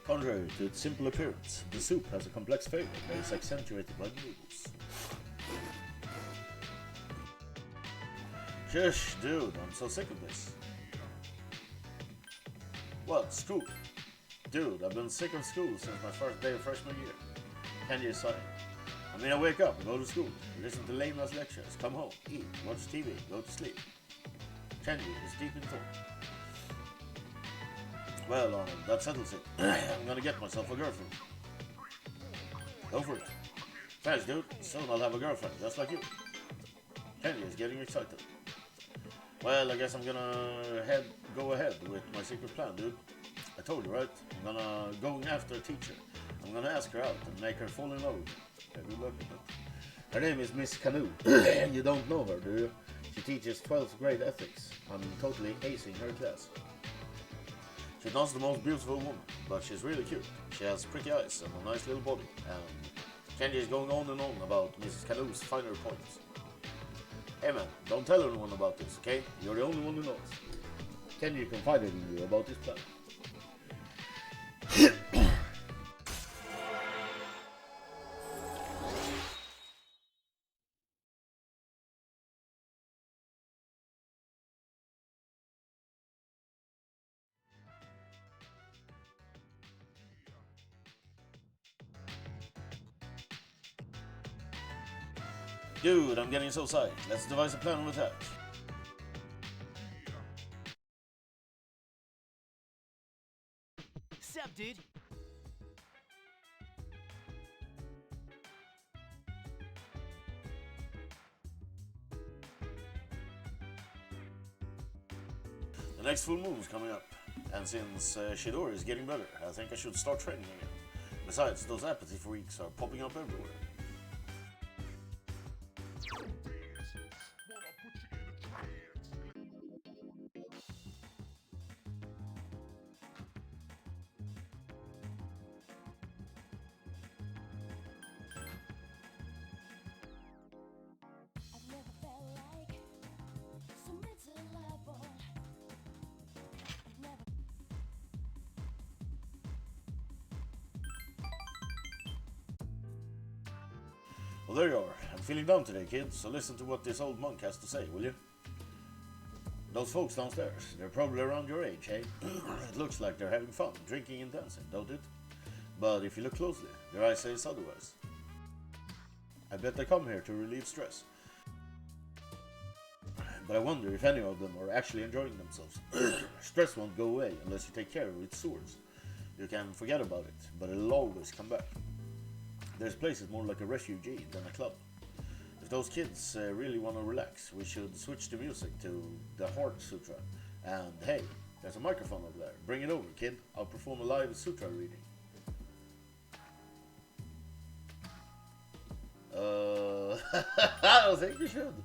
Contrary to its simple appearance, the soup has a complex flavor that is accentuated by the noodles. Shush, dude, I'm so sick of this. What, school? Dude, I've been sick of school since my first day of freshman year. Kenji is sighing. I mean, I wake up, go to school, listen to lame-ass lectures, come home, eat, watch TV, go to sleep. Kenji is deep in thought. Well, Arnold, that settles it. I'm gonna get myself a girlfriend. Go for it. Thanks, dude. Soon I'll have a girlfriend, just like you. Kenji is getting excited. Well, I guess I'm gonna go ahead with my secret plan, dude. I told you, right? I'm gonna go after a teacher. I'm gonna ask her out and make her fall in love with me. Yeah, good luck with that. Her name is Miss Canoe. You don't know her, do you? She teaches 12th grade ethics. I'm totally acing her class. She's not the most beautiful woman, but she's really cute. She has pretty eyes and a nice little body, and Kenji is going on and on about Mrs. Canoe's finer points. Hey man, don't tell anyone about this, okay? You're the only one who knows. Kenji confided in you about this plan. Dude, I'm getting so psyched. Let's devise a plan of attack. Sup, dude? The next full moon is coming up, and since Shidori is getting better, I think I should start training again. Besides, those apathy freaks are popping up everywhere. Well, there you are. I'm feeling down today, kids, so listen to what this old monk has to say, will you? Those folks downstairs, they're probably around your age, hey? It looks like they're having fun, drinking and dancing, don't it? But if you look closely, their eyes say otherwise. I bet they come here to relieve stress. But I wonder if any of them are actually enjoying themselves. Stress won't go away unless you take care of its source. You can forget about it, but it'll always come back. This place is more like a refugee than a club. If those kids really want to relax, we should switch the music to the Heart Sutra. And hey, there's a microphone over there. Bring it over, kid. I'll perform a live sutra reading. I don't think you should.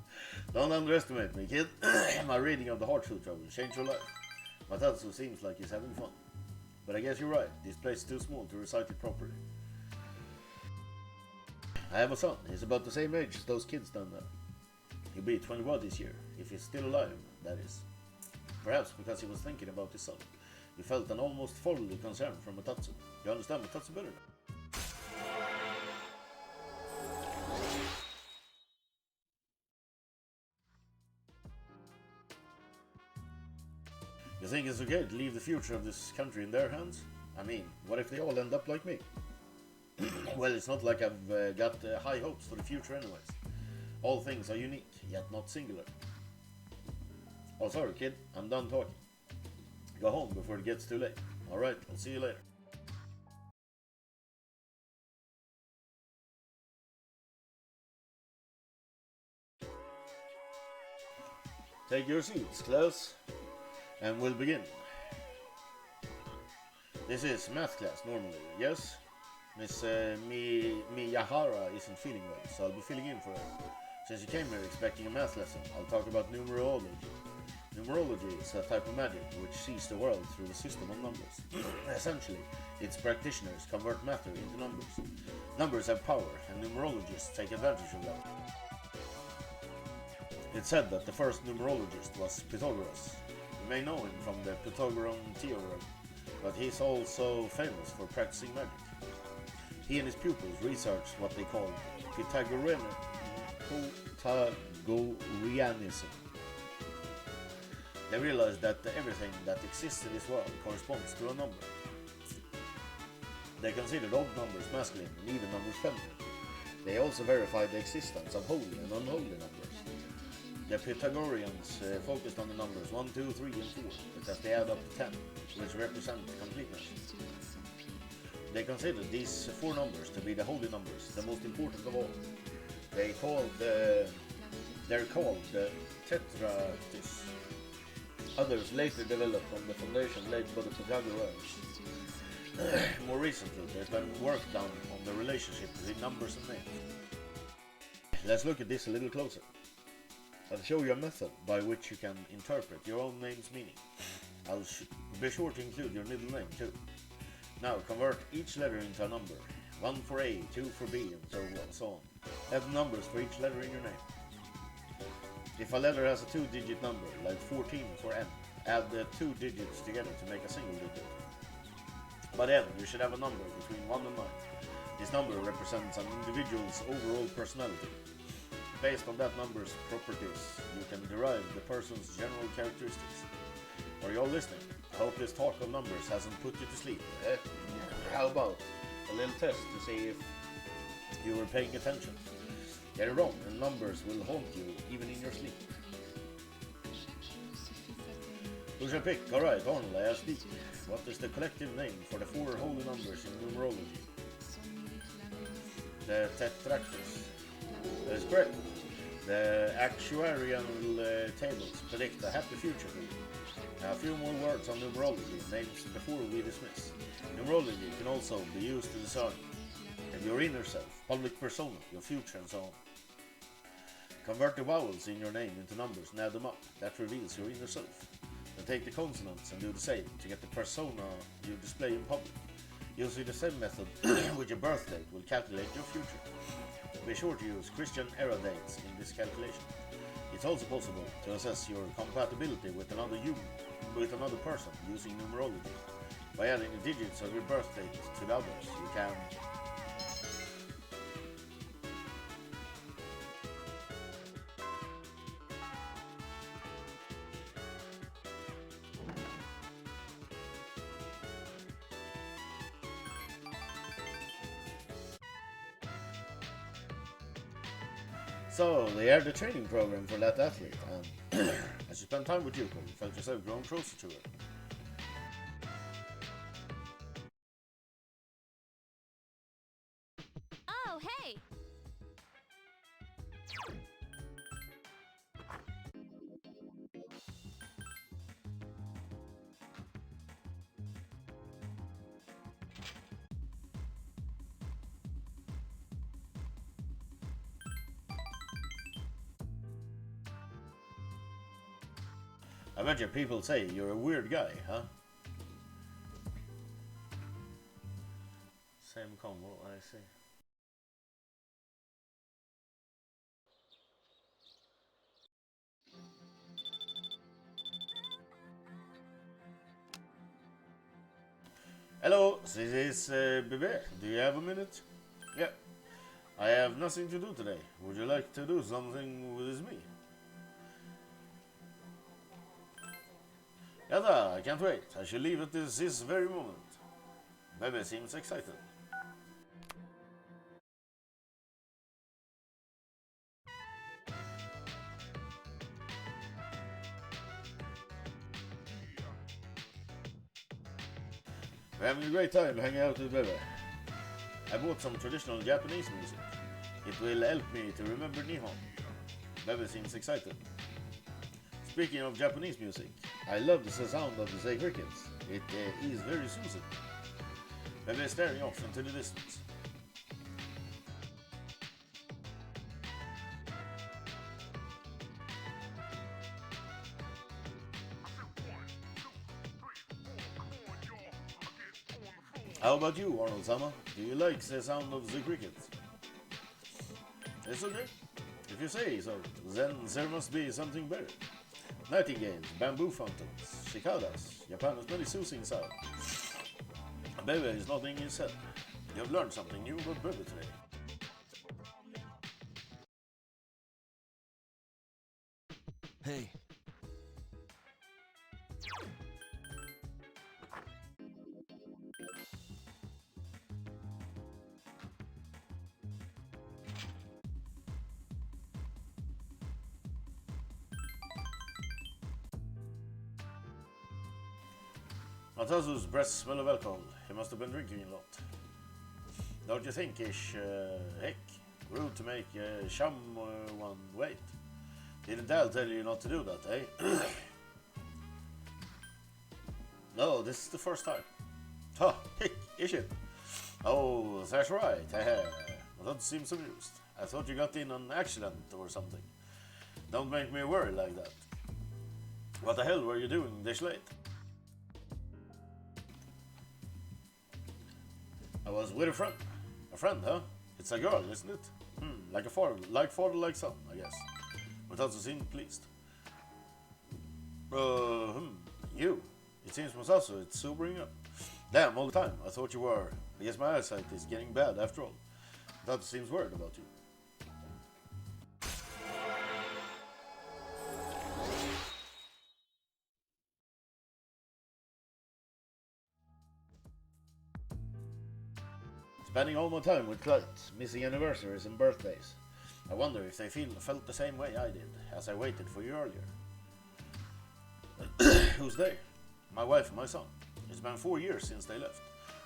Don't underestimate me, kid. My reading of the Heart Sutra will change your life. Matatsu seems like he's having fun. But I guess you're right. This place is too small to recite it properly. I have a son. He's about the same age as those kids down there. He'll be 21 this year, if he's still alive, that is. Perhaps because he was thinking about his son, he felt an almost fatherly concern from Matatsu. You understand Matatsu better now? You think it's okay to leave the future of this country in their hands? I mean, what if they all end up like me? Well, it's not like I've got high hopes for the future anyways. All things are unique, yet not singular. Oh, sorry kid, I'm done talking. Go home before it gets too late. Alright, I'll see you later. Take your seats, class, and we'll begin. This is math class normally, yes? Miss Miyahara isn't feeling well, so I'll be filling in for her. Since you came here expecting a math lesson, I'll talk about numerology. Numerology is a type of magic which sees the world through the system of numbers. Essentially, its practitioners convert matter into numbers. Numbers have power, and numerologists take advantage of that. It's said that the first numerologist was Pythagoras. You may know him from the Pythagorean theorem. but he's also famous for practicing magic. He and his pupils researched what they called Pythagoreanism. They realized that everything that exists in this world corresponds to a number. They considered odd numbers masculine and even numbers feminine. They also verified the existence of holy and unholy numbers. The Pythagoreans focused on the numbers 1, 2, 3, and 4, because they add up to 10, which represent completeness. They considered these four numbers to be the holy numbers, the most important of all. They're called the Tetractys. Others later developed on the foundation laid by the Pythagoreans. More recently, there's been work done on the relationship between numbers and names. Let's look at this a little closer. I'll show you a method by which you can interpret your own name's meaning. I'll be sure to include your middle name too. Now convert each letter into a number. 1 for A, 2 for B, and so on. Add numbers for each letter in your name. If a letter has a 2-digit number, like 14 for N, add the 2 digits together to make a single digit. By then, you should have a number between 1 and 9. This number represents an individual's overall personality. Based on that number's properties, you can derive the person's general characteristics. Are you all listening? I hope this talk of numbers hasn't put you to sleep. How about a little test to see if you were paying attention? Get it wrong, and numbers will haunt you even in your sleep. Who shall pick? Alright, Arnold, I ask thee. What is the collective name for the four holy numbers in numerology? The Tetractys. That is correct. The actuarial tables predict a happy future for you. A few more words on numerology, names before we dismiss. Numerology can also be used to discern your inner self, public persona, your future, and so on. Convert the vowels in your name into numbers and add them up. That reveals your inner self. Then take the consonants and do the same to get the persona you display in public. Using the same method with your birth date will calculate your future. Be sure to use Christian era dates in this calculation. It's also possible to assess your compatibility with another person using numerology. By adding the digits of your birth date to the others, you can So, they aired the training program for that athlete, and as you spent time with Yuko, you felt yourself growing closer to her. Oh, hey! I bet you people say you're a weird guy, huh? Same combo, I see. Hello, this is Bebe. Do you have a minute? Yeah. I have nothing to do today. Would you like to do something with me? Yada, I can't wait. I shall leave at this very moment. Bebe seems excited. We're having a great time hanging out with Bebe. I bought some traditional Japanese music. It will help me to remember Nihon. Bebe seems excited. Speaking of Japanese music, I love the sound of the Say Crickets. It is very soothing. Bebe is staring off into the distance. How about you, Arnold-sama? Do you like the sound of the crickets? It's okay. If you say so, then there must be something better. Nightingales, bamboo fountains, cicadas, Japan's many soothing sounds. Bebe is nodding his head. You have learned something new about Bebe today. Hey. Matazu's breath smell of alcohol. He must have been drinking a lot. Don't you think, Ish? Heck, rude to make one wait. Didn't Dal tell you not to do that, eh? No, this is the first time. Huh, heck, is it? Oh, that's right. That seems amused. I thought you got in an accident or something. Don't make me worry like that. What the hell were you doing this late? I was with a friend. A friend, huh? It's a girl, isn't it? Like father, like son, I guess. But also seemed pleased. You. It seems Masasu, it's sobering up. Damn, all the time. I thought you were. I guess my eyesight is getting bad after all. That seems worried about you. Spending all my time with clients, missing anniversaries and birthdays. I wonder if they felt the same way I did, as I waited for you earlier. Who's they? My wife and my son. It's been 4 years since they left.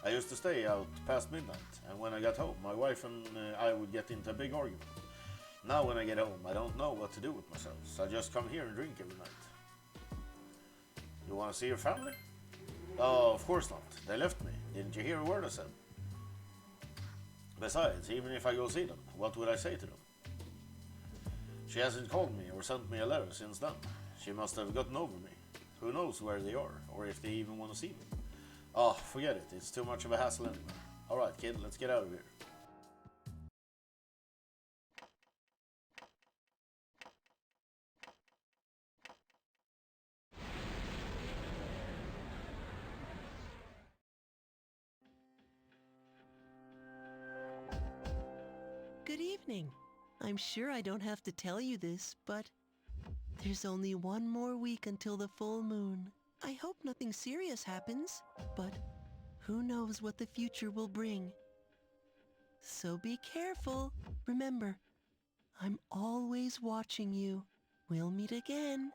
I used to stay out past midnight, and when I got home, my wife and I would get into a big argument. Now when I get home, I don't know what to do with myself, so I just come here and drink every night. You want to see your family? Oh, of course not. They left me. Didn't you hear a word I said? Besides, even if I go see them, what would I say to them? She hasn't called me or sent me a letter since then. She must have gotten over me. Who knows where they are, or if they even want to see me. Oh, forget it. It's too much of a hassle anyway. Alright, kid, let's get out of here. Good evening. I'm sure I don't have to tell you this, but there's only one more week until the full moon. I hope nothing serious happens, but who knows what the future will bring. So be careful. Remember, I'm always watching you. We'll meet again.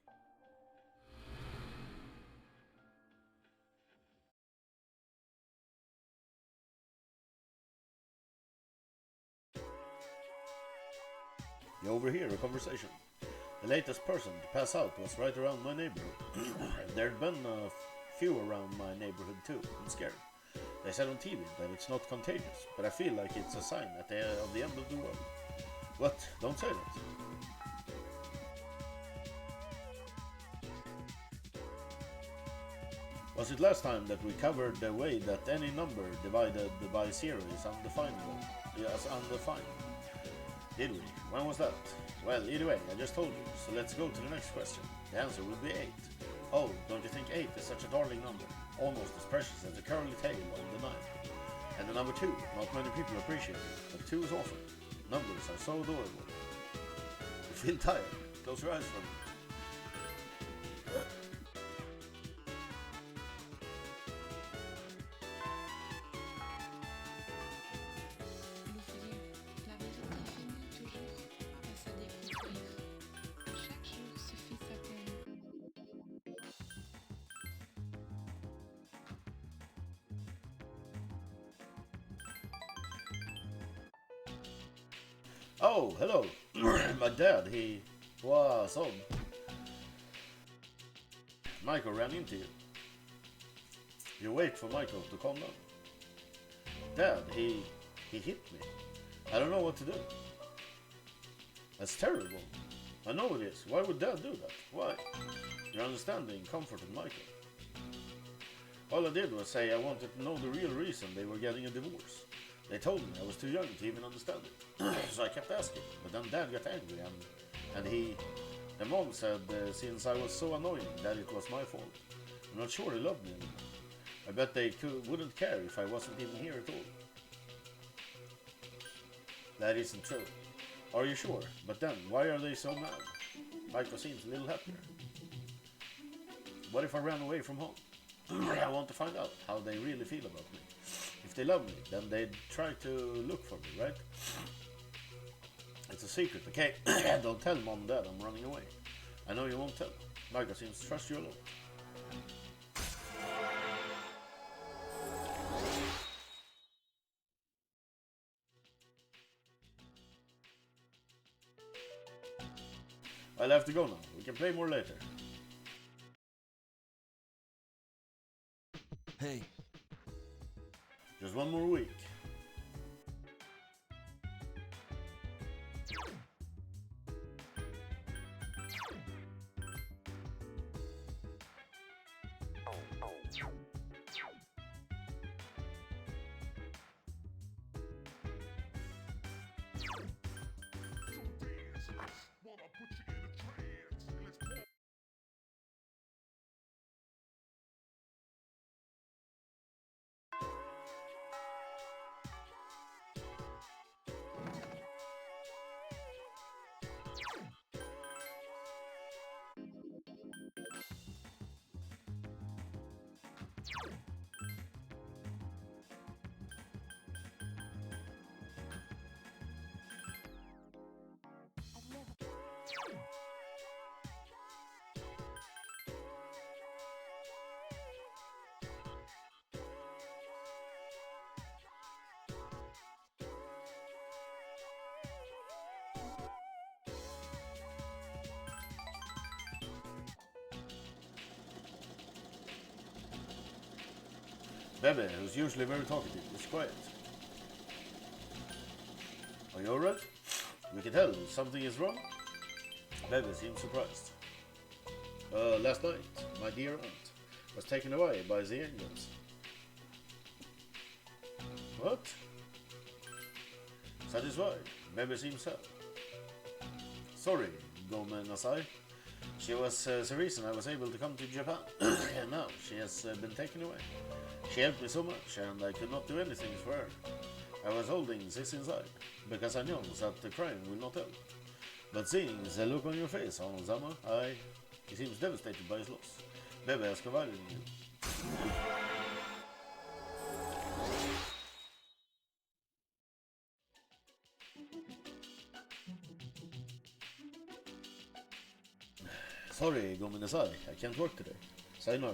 You overhear a conversation. The latest person to pass out was right around my neighborhood. There'd been a few around my neighborhood too. I'm scared. They said on TV that it's not contagious, but I feel like it's a sign of the end of the world. What? Don't say that. Was it last time that we covered the way that any number divided by 0 is undefinable? Yes, undefined. Did we? When was that? Well, either way, I just told you, so let's go to the next question. The answer will be 8. Oh, don't you think 8 is such a darling number? Almost as precious as the curly tail of the 9. And the number 2, not many people appreciate it, but 2 is awesome. Numbers are so adorable. You feel tired? Close your eyes for me. Oh, hello. My dad, he was on. Michael ran into you. You wait for Michael to calm down. Dad, he hit me. I don't know what to do. That's terrible. I know it is. Why would Dad do that? Why? Your understanding comforted Michael. All I did was say I wanted to know the real reason they were getting a divorce. They told me I was too young to even understand it. So I kept asking, but then Dad got angry and the mom said since I was so annoying that it was my fault. I'm not sure he loved me anymore. I bet they wouldn't care if I wasn't even here at all. That isn't true. Are you sure? But then, why are they so mad? Michael seems a little happier. What if I ran away from home? I want to find out how they really feel about me. If they love me, then they'd try to look for me, right? It's a secret, okay? Don't tell Mom and Dad I'm running away. I know you won't tell. Michael seems to trust you a lot. I'll have to go now. We can play more later. Hey. Just one more week. Bebe, who's usually very talkative, is quiet. Are you alright? We can tell something is wrong. Bebe seems surprised. Last night, my dear aunt was taken away by the angels. What? Satisfied, Bebe seems sad. Sorry, Gome Nasai. She was the reason I was able to come to Japan, and now she has been taken away. She helped me so much, and I could not do anything for her. I was holding this inside, because I know that the crying will not help. But seeing the look on your face, Zama, he seems devastated by his loss. Bebe has confided in you. Sorry, Gominasai, I can't work today. Sayonara.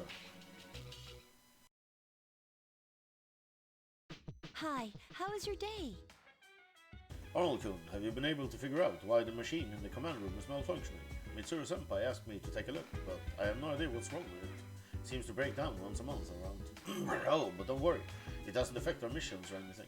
Hi, how was your day? Arnold-kun, have you been able to figure out why the machine in the command room is malfunctioning? Mitsuru-senpai asked me to take a look, but I have no idea what's wrong with it. It seems to break down once a month around. Oh, but don't worry, it doesn't affect our missions or anything.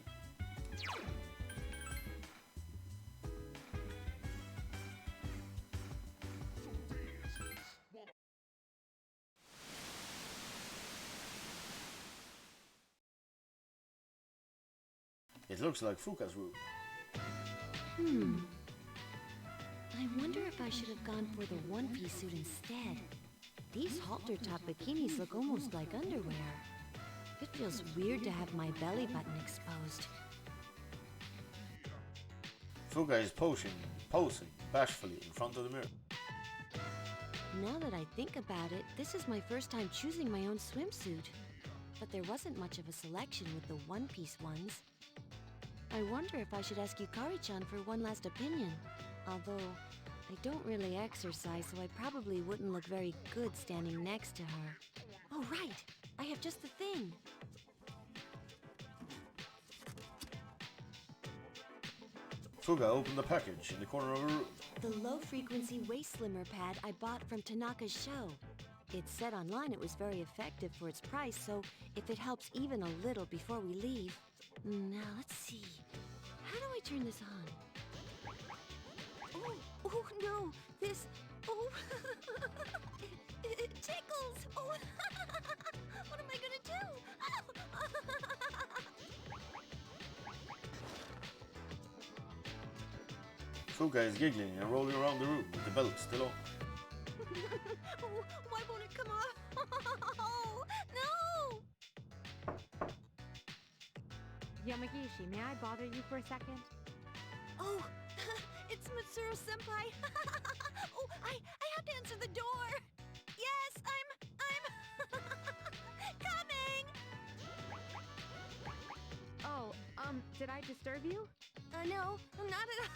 It looks like Fuka's room. I wonder if I should have gone for the one-piece suit instead. These halter-top bikinis look almost like underwear. It feels weird to have my belly button exposed. Fuka is posing bashfully in front of the mirror. Now that I think about it, this is my first time choosing my own swimsuit. But there wasn't much of a selection with the one-piece ones. I wonder if I should ask Yukari-chan for one last opinion. Although, I don't really exercise, so I probably wouldn't look very good standing next to her. Oh, right! I have just the thing! Fuga opened the package in the corner of her room. The low-frequency waist slimmer pad I bought from Tanaka's show. It said online it was very effective for its price, so if it helps even a little before we leave... Now, let's see. How do I turn this on? Oh no! This... Oh! it tickles! Oh! What am I gonna do? Fuka is giggling and rolling around the room with the belt still on. Why won't it come off? Oh, no! Yamagishi, may I bother you for a second? Oh, it's Mitsuru Senpai. Oh, I have to answer the door. Yes, I'm coming. Oh, did I disturb you? No, not at all.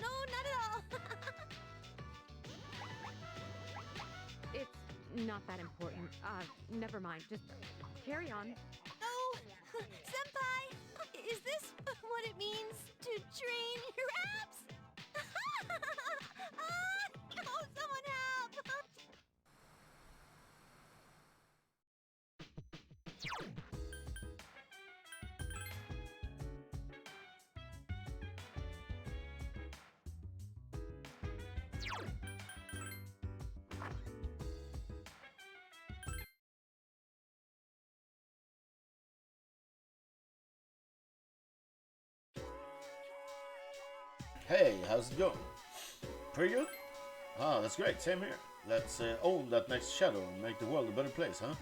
No, not at all. It's not that important. Never mind. Just carry on. Oh, Senpai, is this what it means to train your abs? Oh, someone help! Hey, how's it going? Pretty good? Ah, that's great. Same here. Let's own that next shadow and make the world a better place, huh?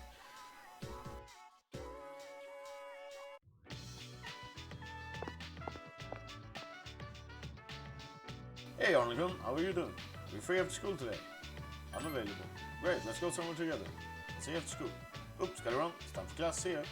Hey Arnold, how are you doing? We're free after school today. I'm available. Great, let's go somewhere together. See you after school. Oops, got it wrong. It's time for class. See ya.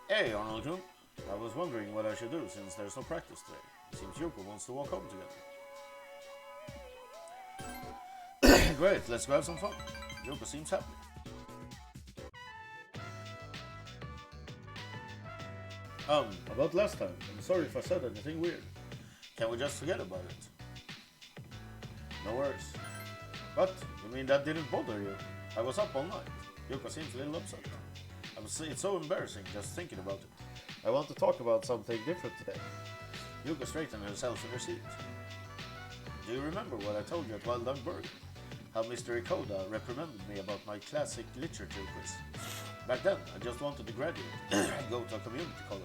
Hey Arnold, I was wondering what I should do since there's no practice today. It seems Yuko wants to walk home together. Great, let's go have some fun. Yuko seems happy. About last time, I'm sorry if I said anything weird. Can we just forget about it? No worries. What? You mean that didn't bother you? I was up all night. Yuko seems a little upset. It's so embarrassing just thinking about it. I want to talk about something different today. Yuko straightened herself in her seat. Do you remember what I told you at Wild Duck Burger? How Mr. Ikoda reprimanded me about my classic literature quiz. Back then, I just wanted to graduate and go to a community college.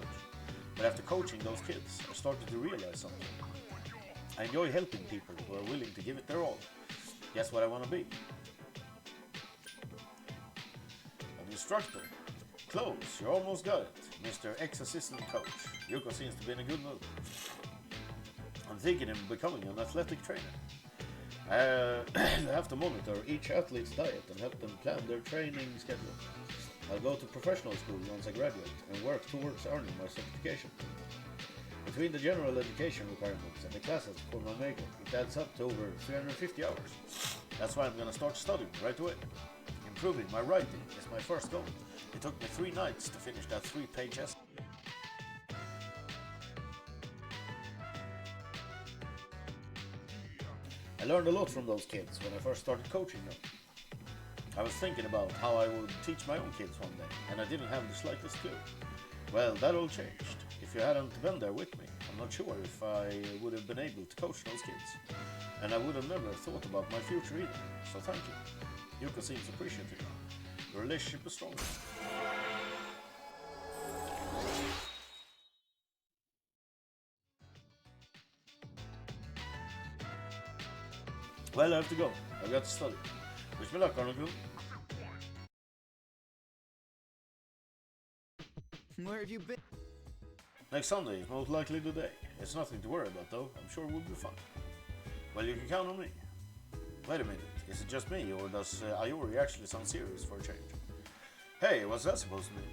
But after coaching those kids, I started to realize something. I enjoy helping people who are willing to give it their all. Guess what I want to be? An instructor. Close, you almost got it, Mr. Ex-Assistant Coach. Yuko seems to be in a good mood. I'm thinking of becoming an athletic trainer. I have to monitor each athlete's diet and help them plan their training schedule. I'll go to professional school once I graduate and work towards earning my certification. Between the general education requirements and the classes for my major, it adds up to over 350 hours. That's why I'm gonna start studying right away. Improving my writing is my first goal. It took me 3 nights to finish that 3-page essay. I learned a lot from those kids when I first started coaching them. I was thinking about how I would teach my own kids one day, and I didn't have the slightest clue. Well, that all changed. If you hadn't been there with me, I'm not sure if I would have been able to coach those kids. And I would have never thought about my future either, so thank you. Yuko seems appreciative. The relationship is stronger. Well, I have to go. I've got to study. Wish me luck, Arnold. Where have you been? Next Sunday is most likely the day. It's nothing to worry about though. I'm sure it will be fun. Well, you can count on me. Wait a minute. Is it just me, or does Ayori actually sound serious for a change? Hey, what's that supposed to mean?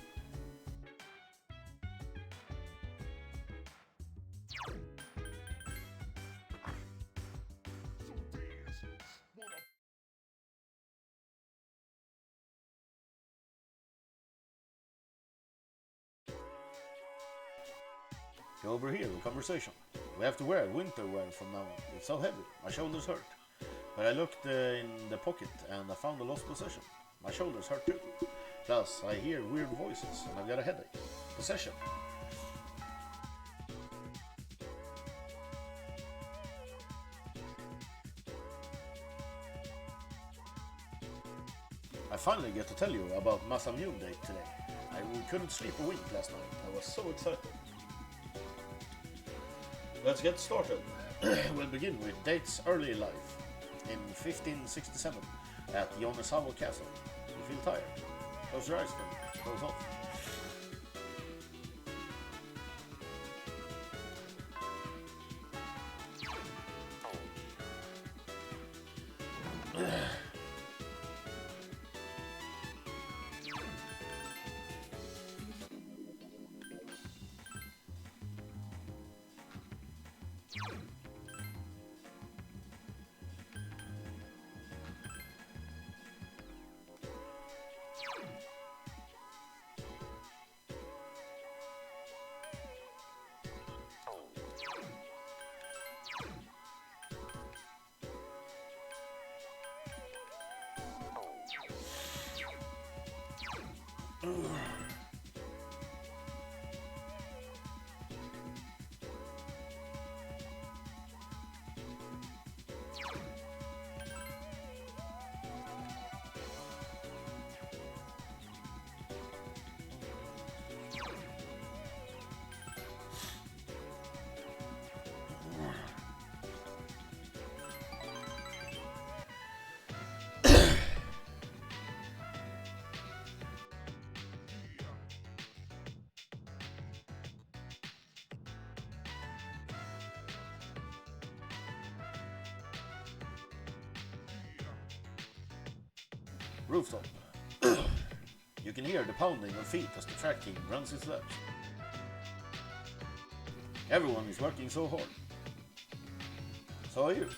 Go over here, a conversation. We have to wear winter wear from now on. It's so heavy, my shoulders hurt. But I looked in the pocket and I found a lost possession. My shoulders hurt too. Plus, I hear weird voices and I've got a headache. Possession. I finally get to tell you about Masamune date today. I couldn't sleep a week last night. I was so excited. Let's get started. We'll begin with Date's early life in 1567 at Yonezawa Castle. You feel tired? Close your eyes then. Close off. Rooftop. You can hear the pounding of feet as the track team runs its laps. Everyone is working so hard. So are you.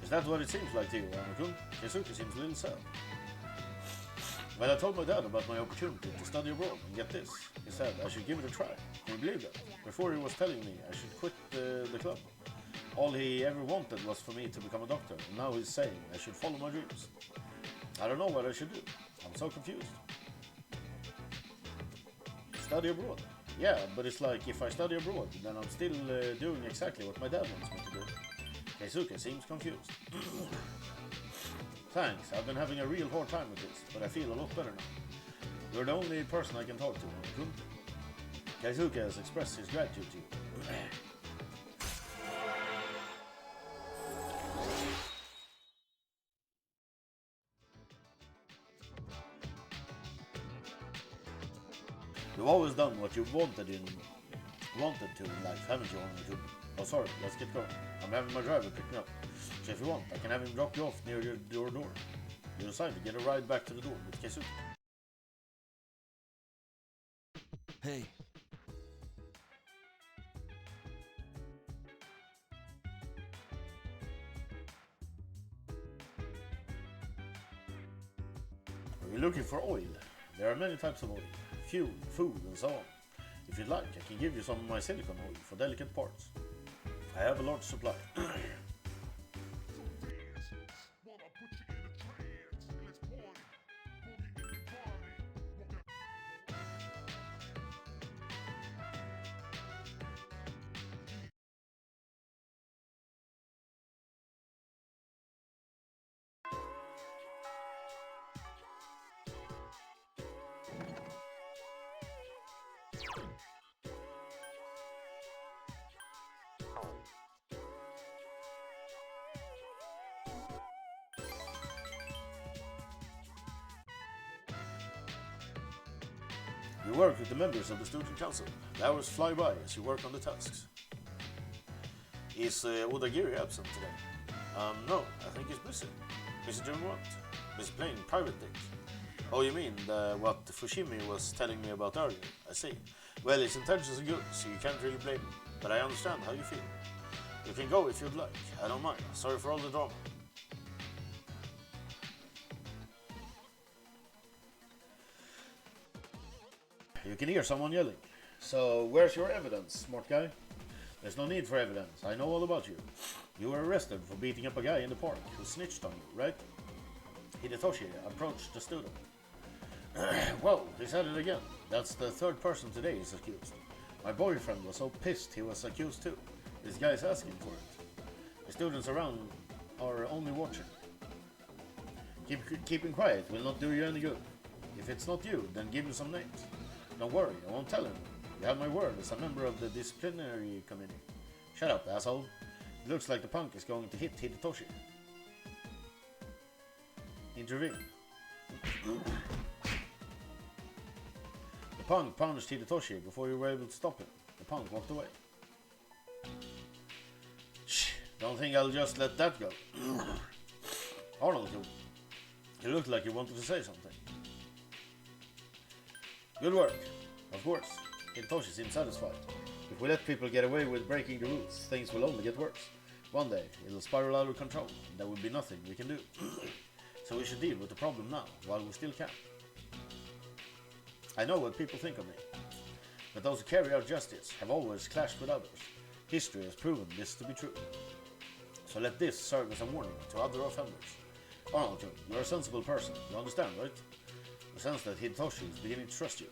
Is that what it seems like to you, Anakun? Keisuke seems a little sad. Well, I told my dad about my opportunity to study abroad, and get this. He said I should give it a try. Can you believe that? Before he was telling me I should quit the club. All he ever wanted was for me to become a doctor, and now he's saying I should follow my dreams. I don't know what I should do. I'm so confused. Study abroad? Yeah, but it's like if I study abroad, then I'm still doing exactly what my dad wants me to do. Keisuke seems confused. Thanks, I've been having a real hard time with this, but I feel a lot better now. You're the only person I can talk to, Anakun. Keisuke has expressed his gratitude to you. You've always done what you wanted to in life, haven't you, Anakun? Oh, sorry, let's get going. I'm having my driver pick me up. So if you want, I can have him drop you off near your door. You decide to get a ride back to the door with Keisuke. Hey. Are you looking for oil? There are many types of oil. Fuel, food, and so on. If you'd like, I can give you some of my silicone oil for delicate parts. I have a large supply. You work with the members of the student council. The hours fly by as you work on the tasks. Is Odagiri absent today? No, I think he's busy. Busy doing what? Busy playing private dick. Oh, you mean what Fushimi was telling me about earlier? I see. Well, his intentions are good, so you can't really blame him. But I understand how you feel. You can go if you'd like. I don't mind. Sorry for all the drama. You can hear someone yelling. So, where's your evidence, smart guy? There's no need for evidence. I know all about you. You were arrested for beating up a guy in the park who snitched on you, right? Hidetoshi approached the student. Whoa, they said it again. That's the third person today is accused. My boyfriend was so pissed he was accused too. This guy's asking for it. The students around are only watching. Keeping quiet will not do you any good. If it's not you, then give me some names. Don't worry, I won't tell him. You have my word as a member of the disciplinary committee. Shut up, asshole. It looks like the punk is going to hit Hidetoshi. Intervene. The punk punched Hidetoshi before you were able to stop him. The punk walked away. Shh, don't think I'll just let that go. Arnold, you looked like you wanted to say something. Good work. Of course, Hidetoshi seems satisfied. If we let people get away with breaking the rules, things will only get worse. One day, it'll spiral out of control, and there will be nothing we can do. So we should deal with the problem now, while we still can. I know what people think of me, but those who carry out justice have always clashed with others. History has proven this to be true. So let this serve as a warning to other offenders. Arnold, you're a sensible person, you understand, right? I sense that Hidetoshi is beginning to trust you.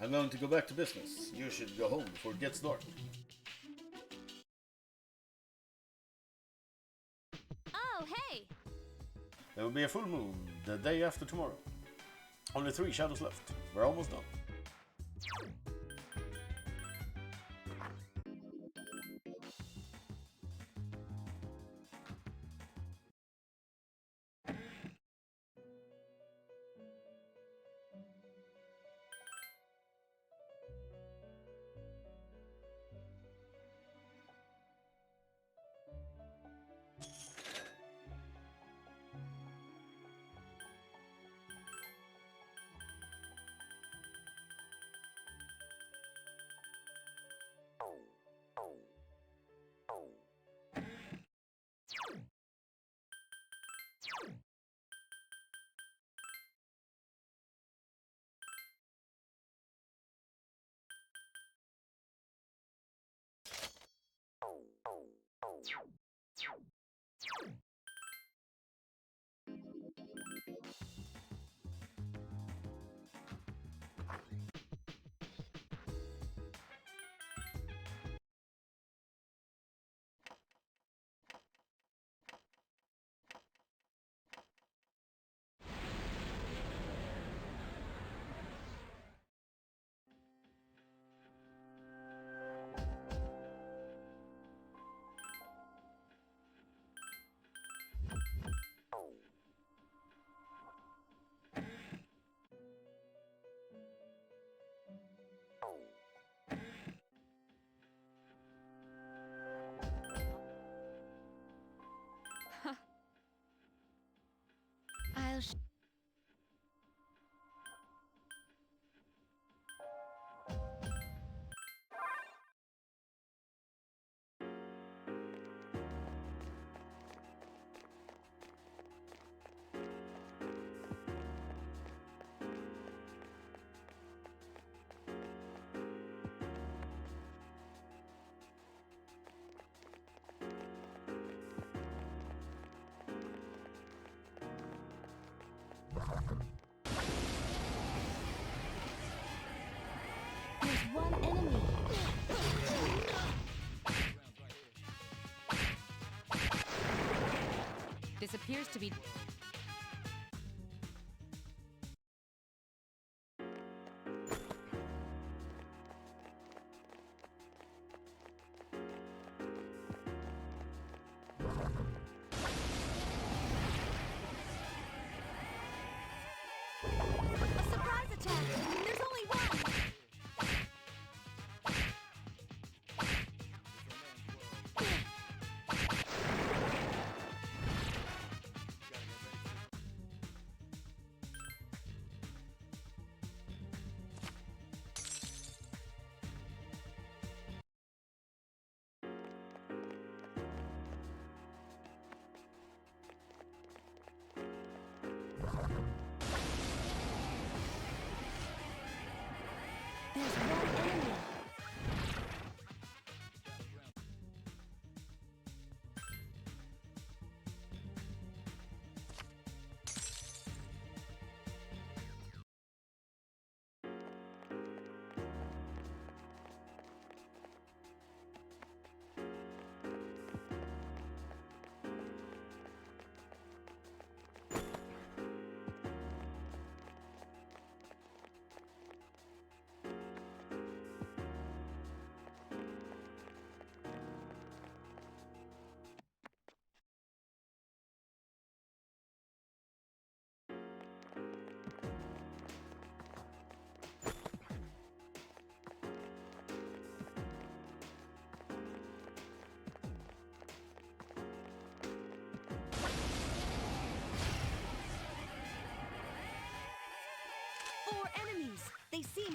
I'm going to go back to business. You should go home before it gets dark. Oh, hey! There will be a full moon the day after tomorrow. Only 3 shadows left. We're almost done. I'll There's one enemy. This appears to be... A surprise attack! There's only one!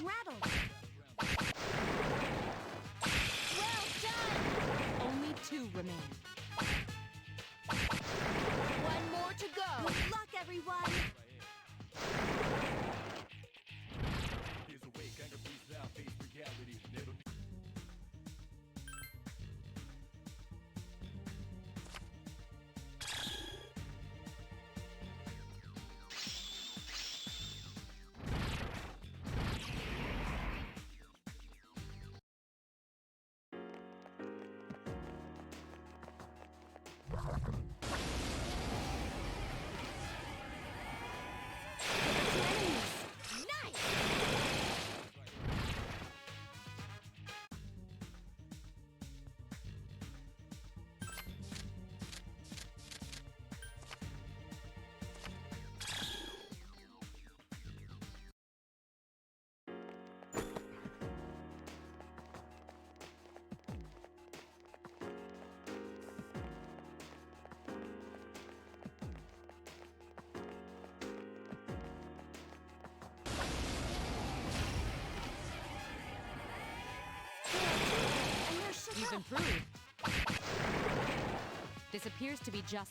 rattled. Well done! Only 2 remain. One more to go. Good luck, everyone! You've improved. This appears to be just...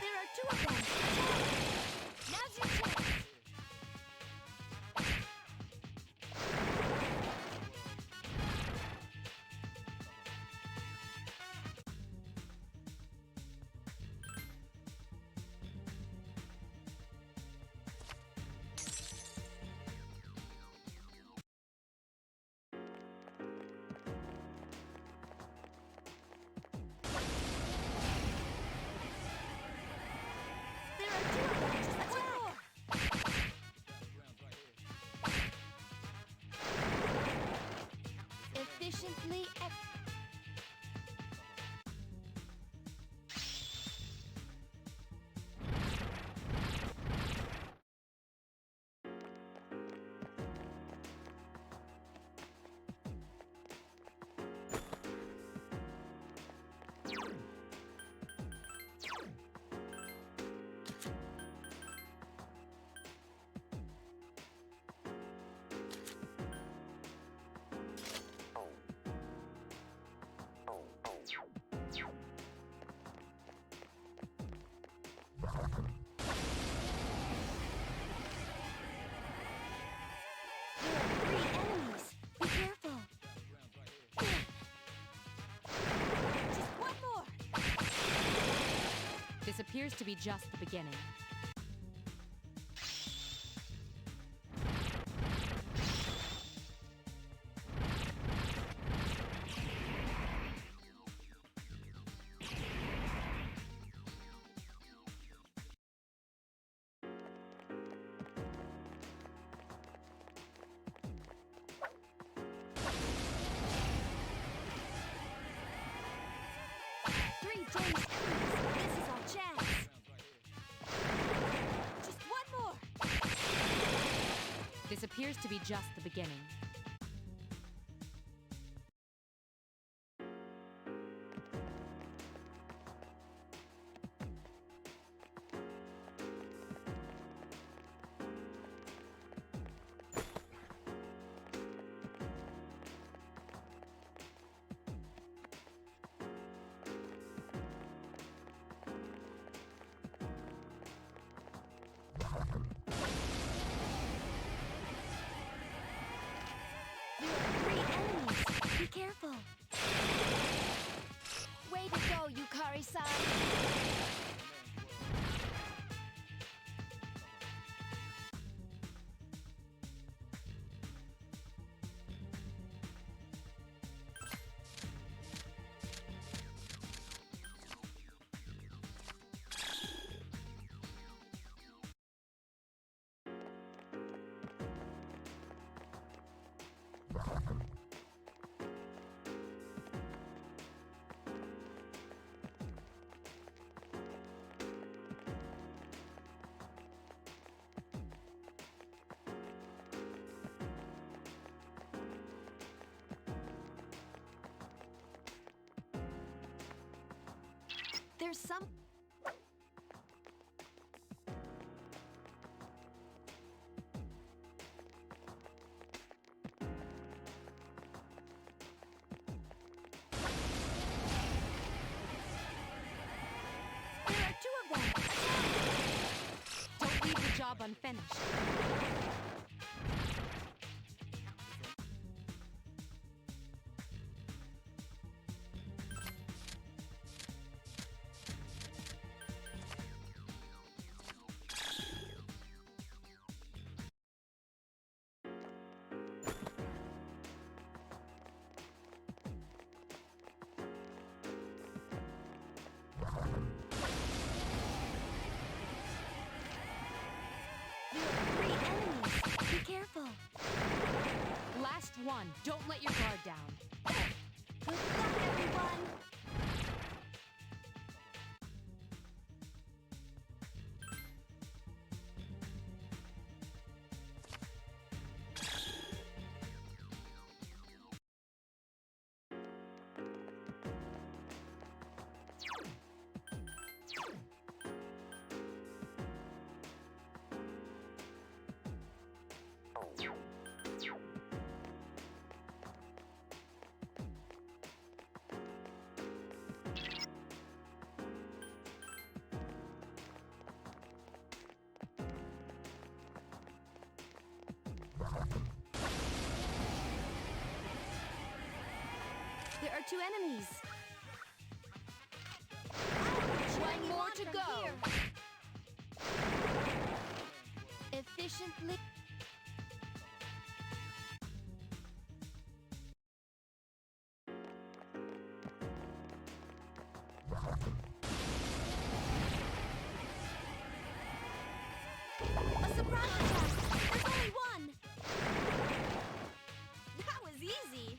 There are 2 of them! Now's your chance! There are 2 of them! Attack! Efficiently This appears to be just the beginning. Three James enemies. This is our chance. Just one more. This appears to be just the beginning. careful. Way to go, Yukari-san. There's some... There are two of them! Don't leave the job unfinished. Three enemies. Be careful. Last one. Don't let your guard down. Good luck, everyone! There are two enemies. One more to go. Efficiently. A surprise attack! There's only one! That was easy!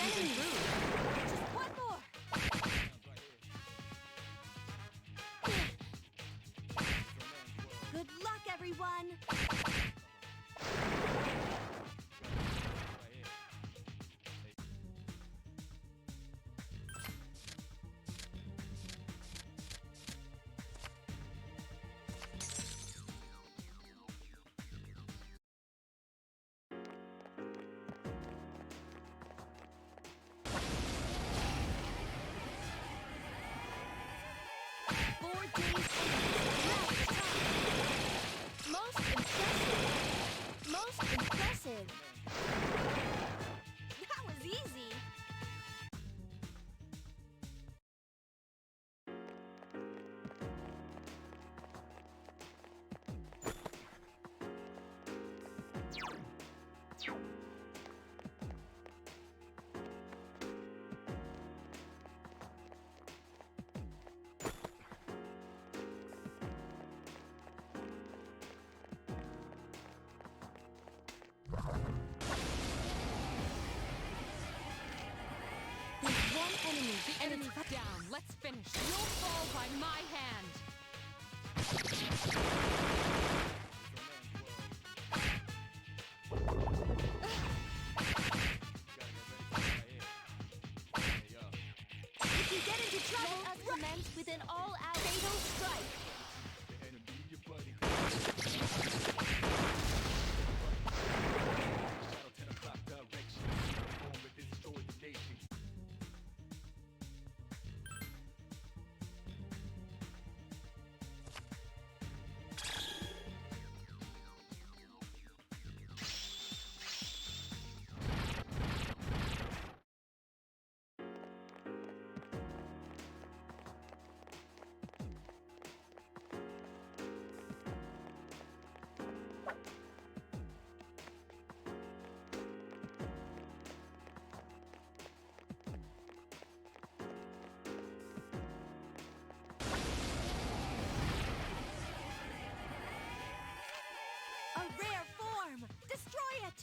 enemies! Just one more! Good luck, everyone! Most impressive. That was easy. The enemy's down. Let's finish. You'll fall by my hand. If you get into trouble, let us commence with an all-out fatal strike. A rare form! Destroy it!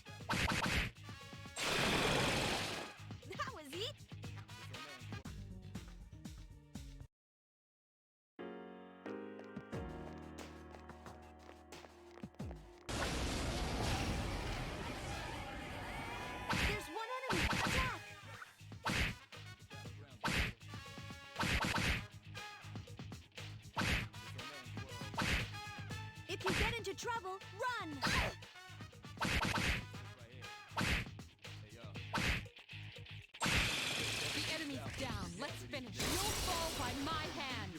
That was it! There's one enemy! Attack! If you get into trouble, run! The enemy's down. Let's finish. You'll fall by my hand.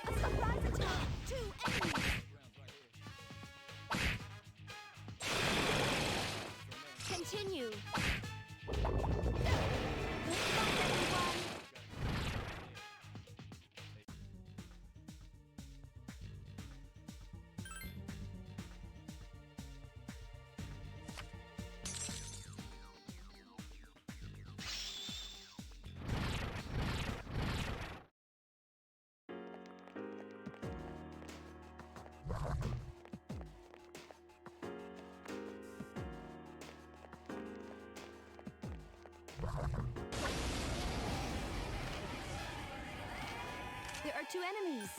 A surprise attack! Two enemies! Continue! Good luck, everyone! There are two enemies.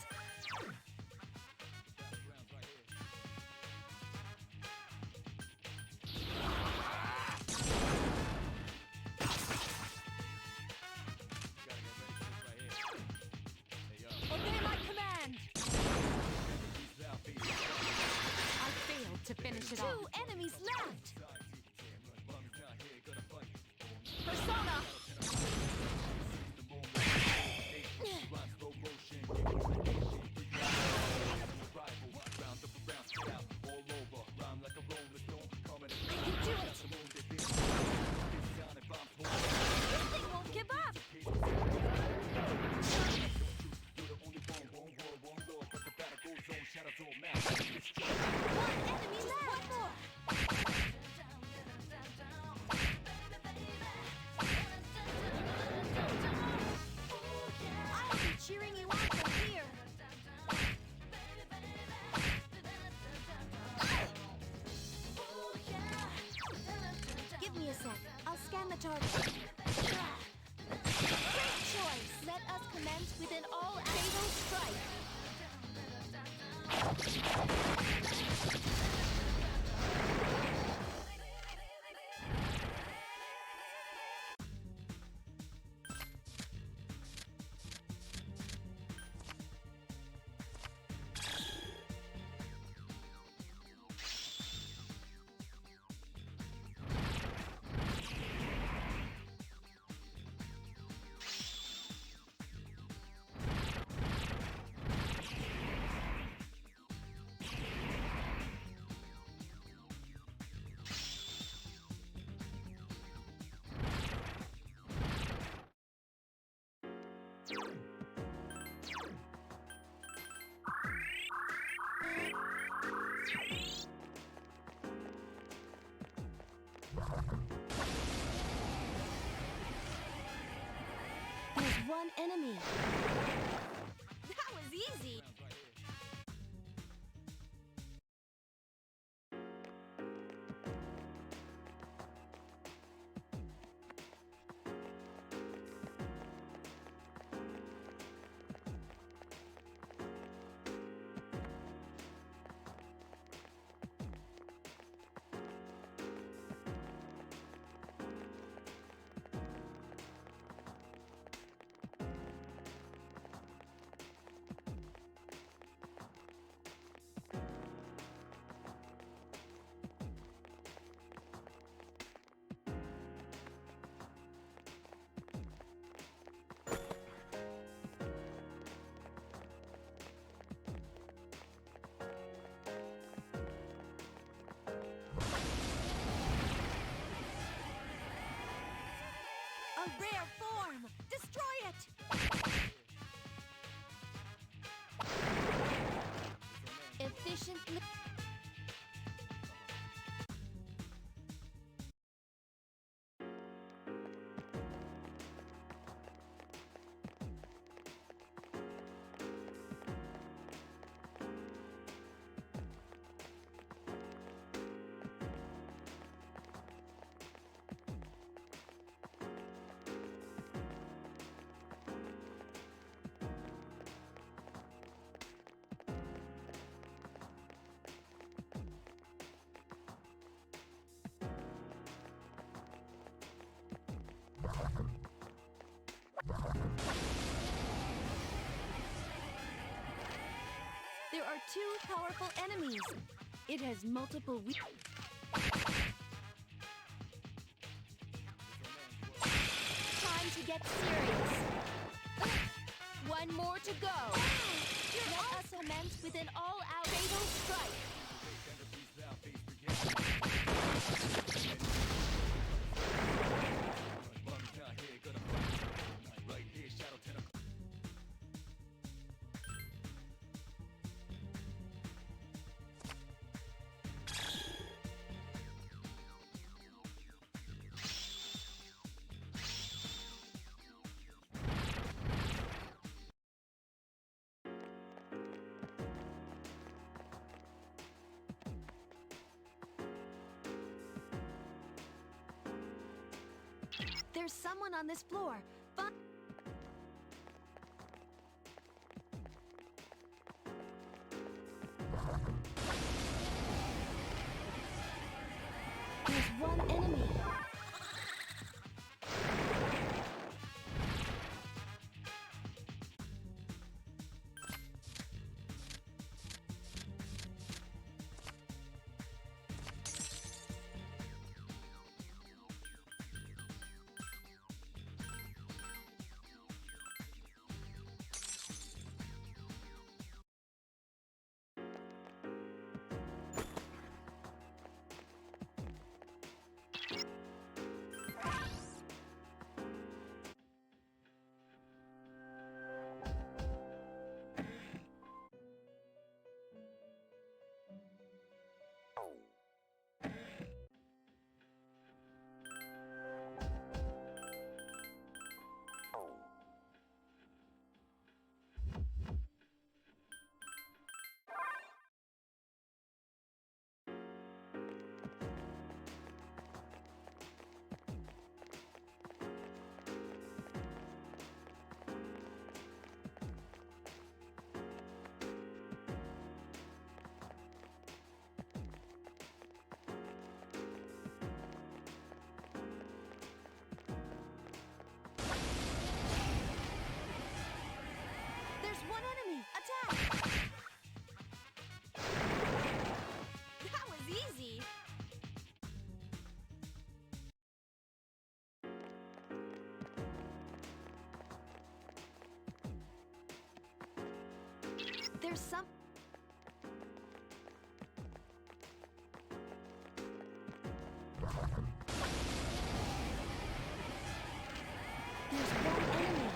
finish it off. Two enemies left! Persona! I can do it! This thing won't give up! One enemy left! One more! I'll be cheering you on from here! Give me a sec. I'll scan the target. Great choice! Let us commence with an all-out fatal strike! There's one enemy. That was easy. A rare form! Destroy it! Efficiently... There are two powerful enemies. It has multiple Time to get serious. One more to go. Let us commence with an all-out fatal strike. There's someone on this floor. There's one enemy. Lightning! Attack! That was easy! There's some... There's one enemy.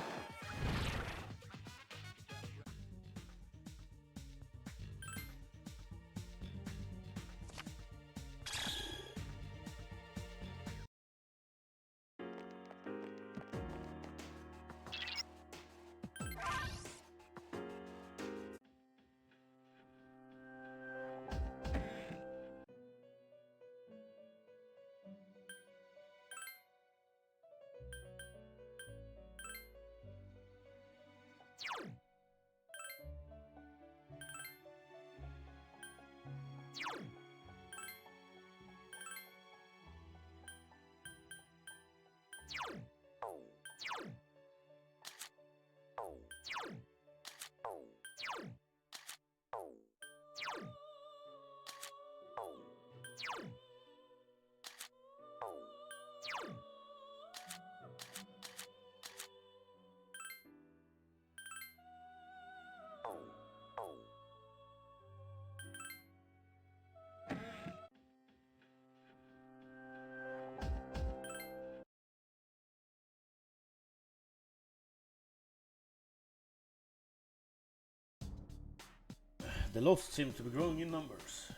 The lost seem to be growing in numbers.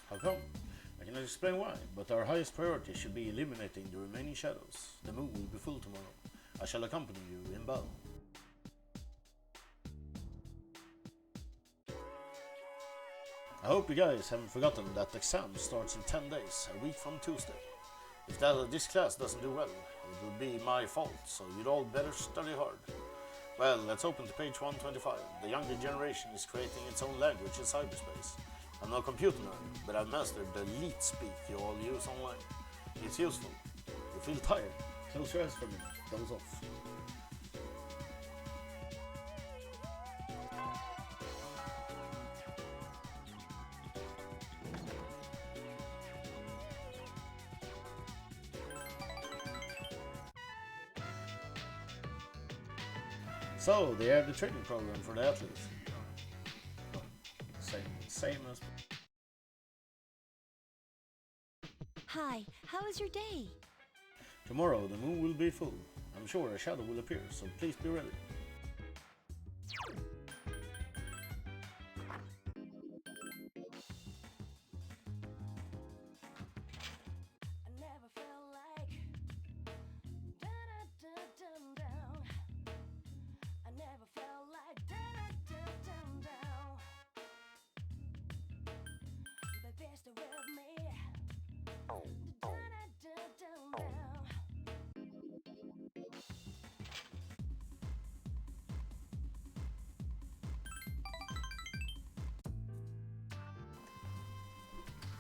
How come? I cannot explain why, but our highest priority should be eliminating the remaining shadows. The moon will be full tomorrow. I shall accompany you in battle. I hope you guys haven't forgotten that exam starts in 10 days, a week from Tuesday. If this class doesn't do well, it will be my fault, so you'd all better study hard. Well, let's open to page 125. The younger generation is creating its own language in cyberspace. I'm no computer nerd, but I've mastered the leet speak you all use online. It's useful. You feel tired? Close your eyes for a minute. Doze off. So, they have the training program for the athletes. Same as... Hi, how was your day? Tomorrow the moon will be full. I'm sure a shadow will appear, so please be ready.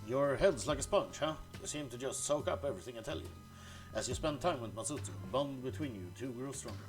Your head's like a sponge, huh? You seem to just soak up everything I tell you. As you spend time with Masuto, the bond between you two grows stronger.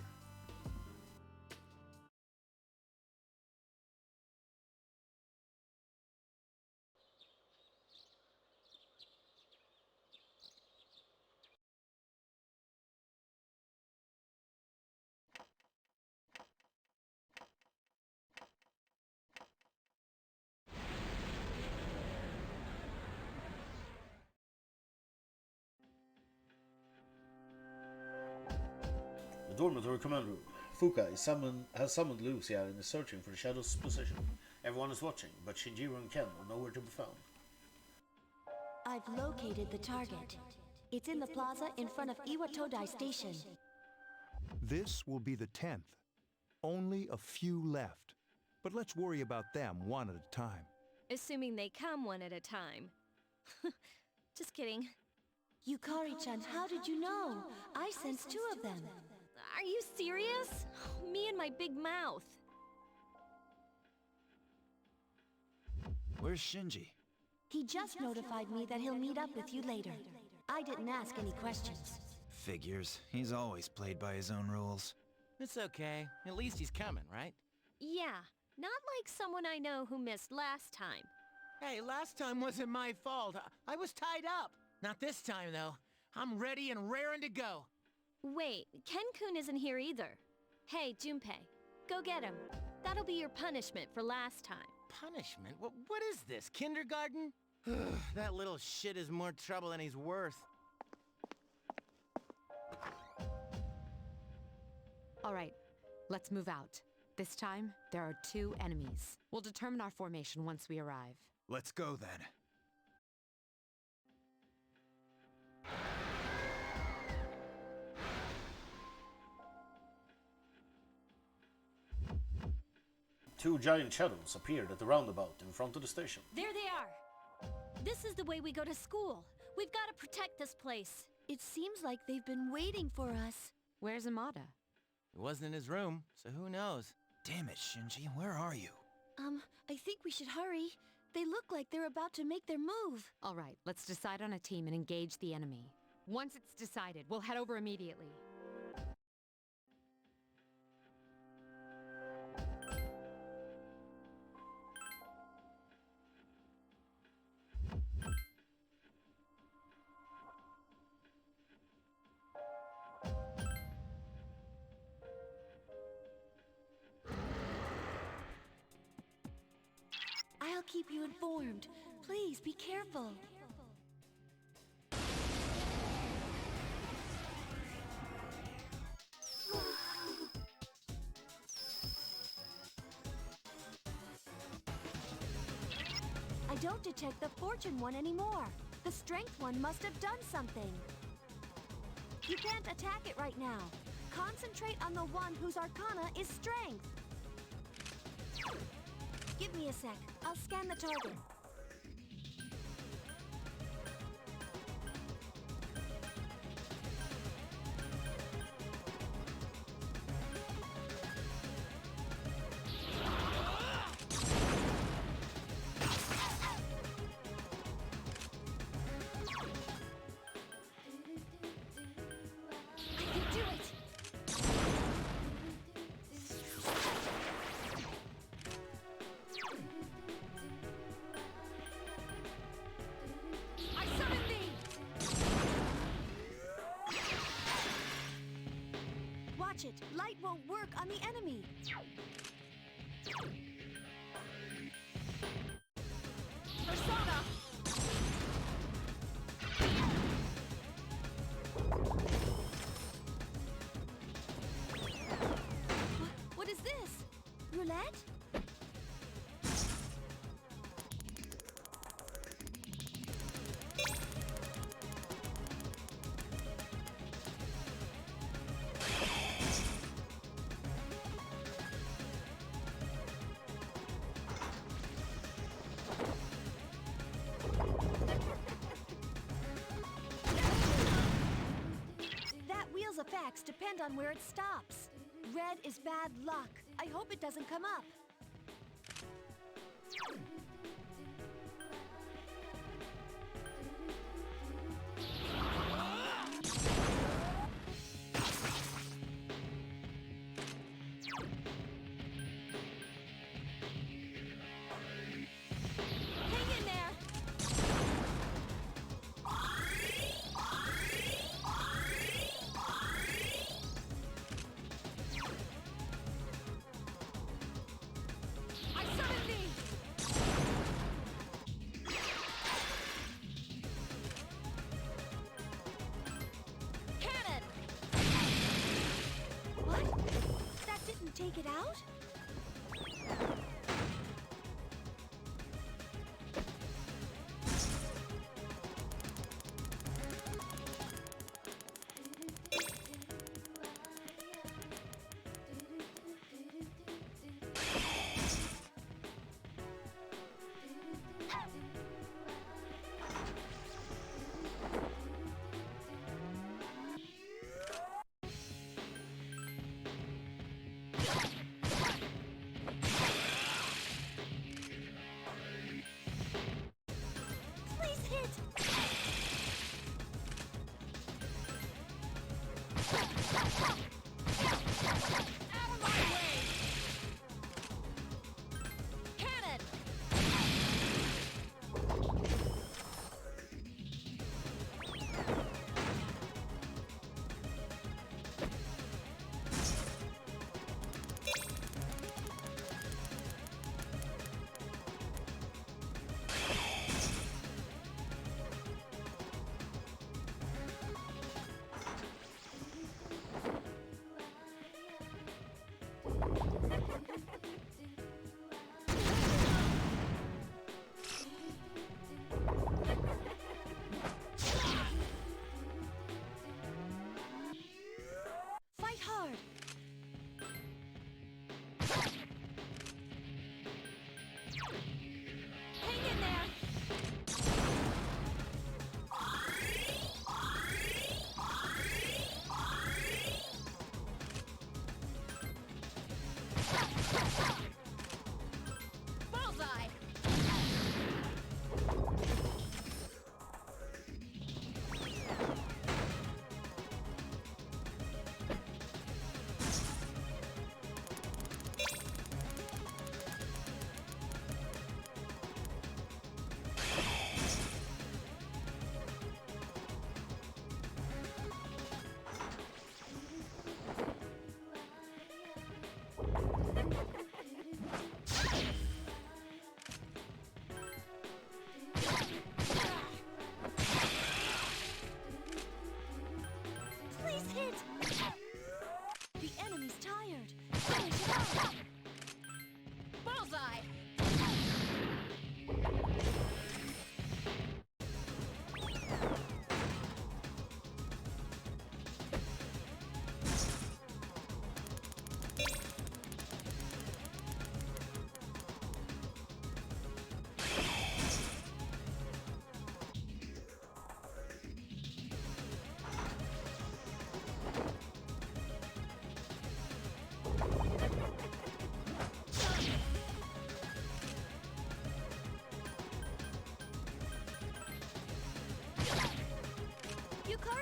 The dormitory command room. Fuka has summoned Lucia and is searching for the Shadow's position. Everyone is watching, but Shinjiro and Ken are nowhere to be found. I've located the target. It's in the plaza in front of Iwatodai Station. This will be the 10th. Only a few left. But let's worry about them one at a time. Assuming they come one at a time. Just kidding. Yukari-chan, how did you know? I sensed 2 of them. Are you serious? Me and my big mouth. Where's Shinji? He just notified me that he'll meet up with you later. I didn't ask any questions. Figures. He's always played by his own rules. It's okay. At least he's coming, right? Yeah, Not like someone I know who missed last time. Hey, last time wasn't my fault. I was tied up. Not this time, though. I'm ready and raring to go. Wait, Ken-kun isn't here either. Hey, Junpei, go get him. That'll be your punishment for last time. Punishment? What is this, kindergarten? That little shit is more trouble than he's worth. All right, let's move out. This time, there are 2 enemies. We'll determine our formation once we arrive. Let's go then. Two giant shadows appeared at the roundabout in front of the station. There they are! This is the way we go to school. We've got to protect this place. It seems like they've been waiting for us. Where's Amada? It wasn't in his room, so who knows? Damn it, Shinji, where are you? I think we should hurry. They look like they're about to make their move. All right, let's decide on a team and engage the enemy. Once it's decided, we'll head over immediately. I'll keep you informed. Please be careful. I don't detect the fortune one anymore. The strength one must have done something. You can't attack it right now. Concentrate on the one whose arcana is strength. Give me a sec. I'll scan the target. I can do it! I summon thee! Watch it. Light won't work on the enemy. Persona! What is this? Roulette? That wheel's effects depend on where it stops. Red is bad luck. I hope it doesn't come up. Hang in there! I summon thee! Cannon! What? That didn't take it out?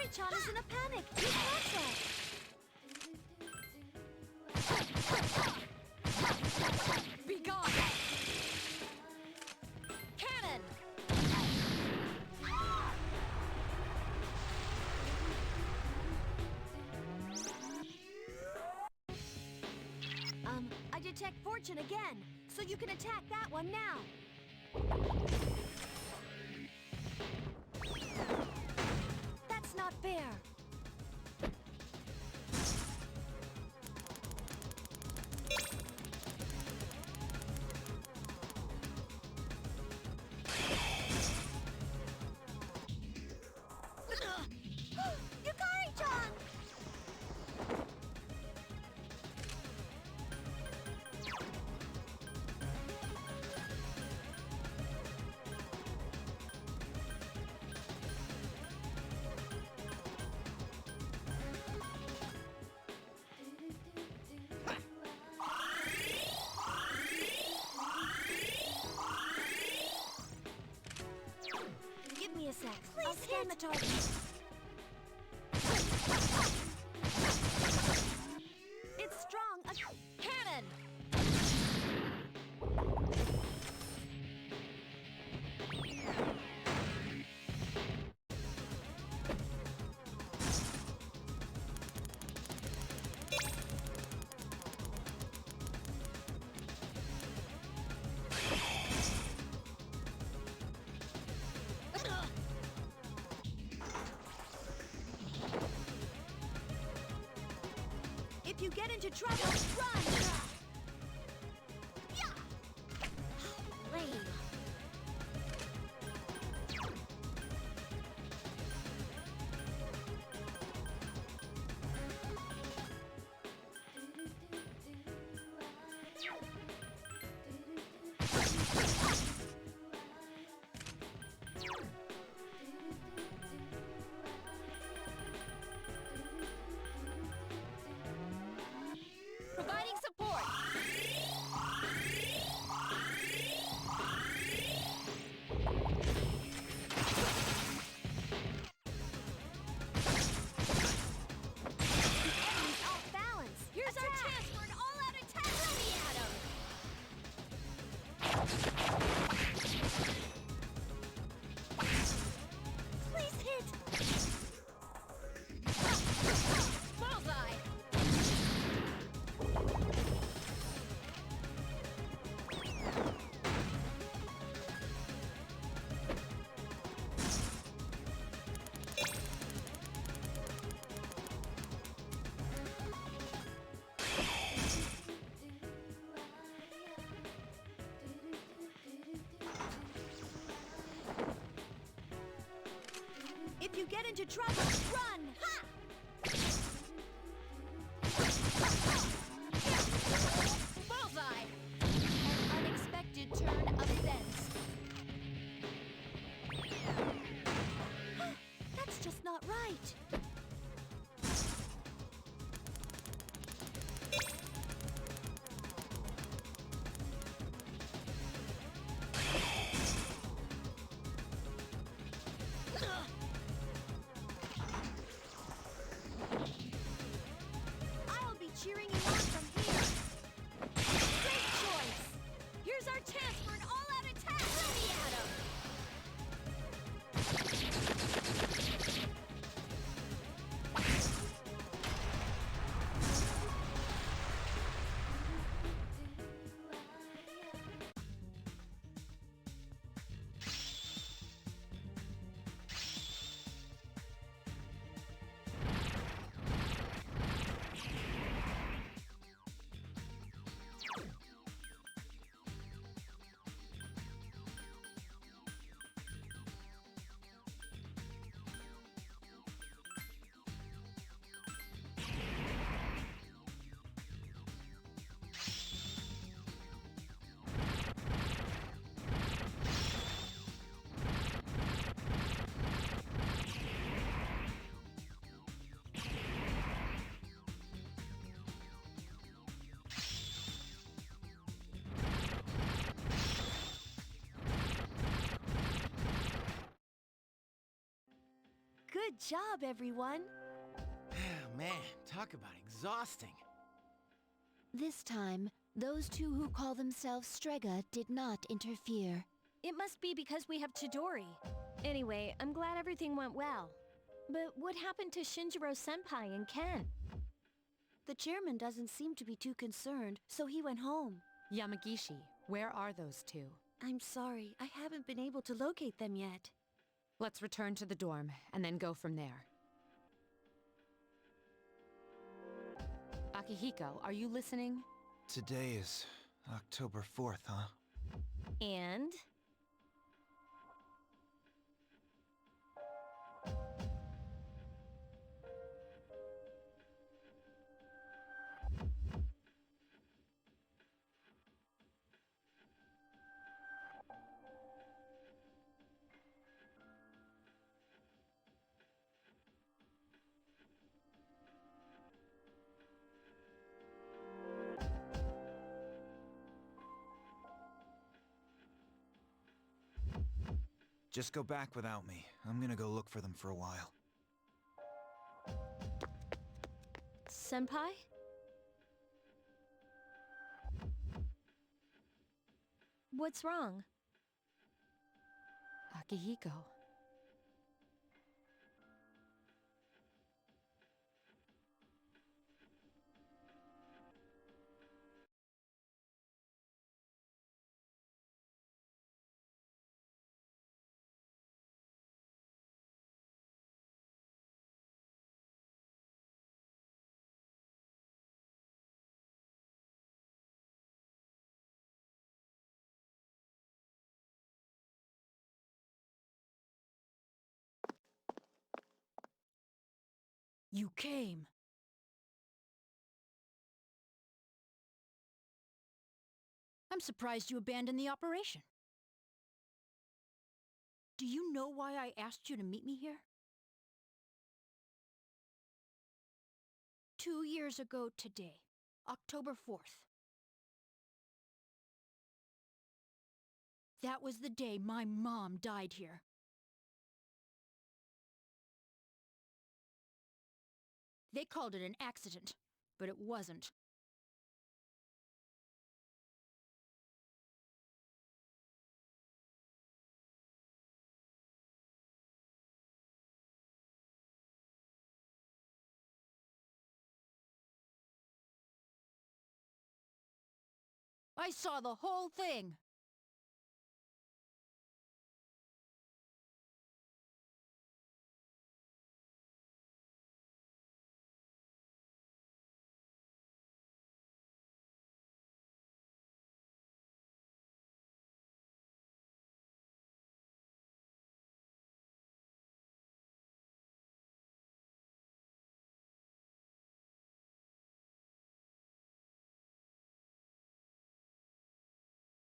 Hikari-chan is in a panic. Use Concept. Be gone! Cannon! I detect Fortune again, so you can attack that one now. That's not fair. Yukari-chan! Give me a sec. I'll scan the target. It's strong. A cannon! If you get into trouble, run! Lame. Providing support! Enemy's off balance. Here's our chance for an all-out attack. Let me at him. Please hit. Bullseye! If you get into trouble, run! Ha! Bullseye! An unexpected turn of events. That's just not right. I'll be cheering you on. Good job, everyone. Man, talk about exhausting. This time, those two who call themselves Strega did not interfere. It must be because we have Chidori. Anyway, I'm glad everything went well. But what happened to Shinjiro-senpai and Ken? The chairman doesn't seem to be too concerned, so he went home. Yamagishi, where are those two? I'm sorry, I haven't been able to locate them yet. Let's return to the dorm, and then go from there. Akihiko, are you listening? Today is October 4th, huh? And? Just go back without me. I'm gonna go look for them for a while. Senpai? What's wrong? Akihiko. You came. I'm surprised you abandoned the operation. Do you know why I asked you to meet me here? 2 years ago today, October 4th. That was the day my mom died here. They called it an accident, but it wasn't. I saw the whole thing.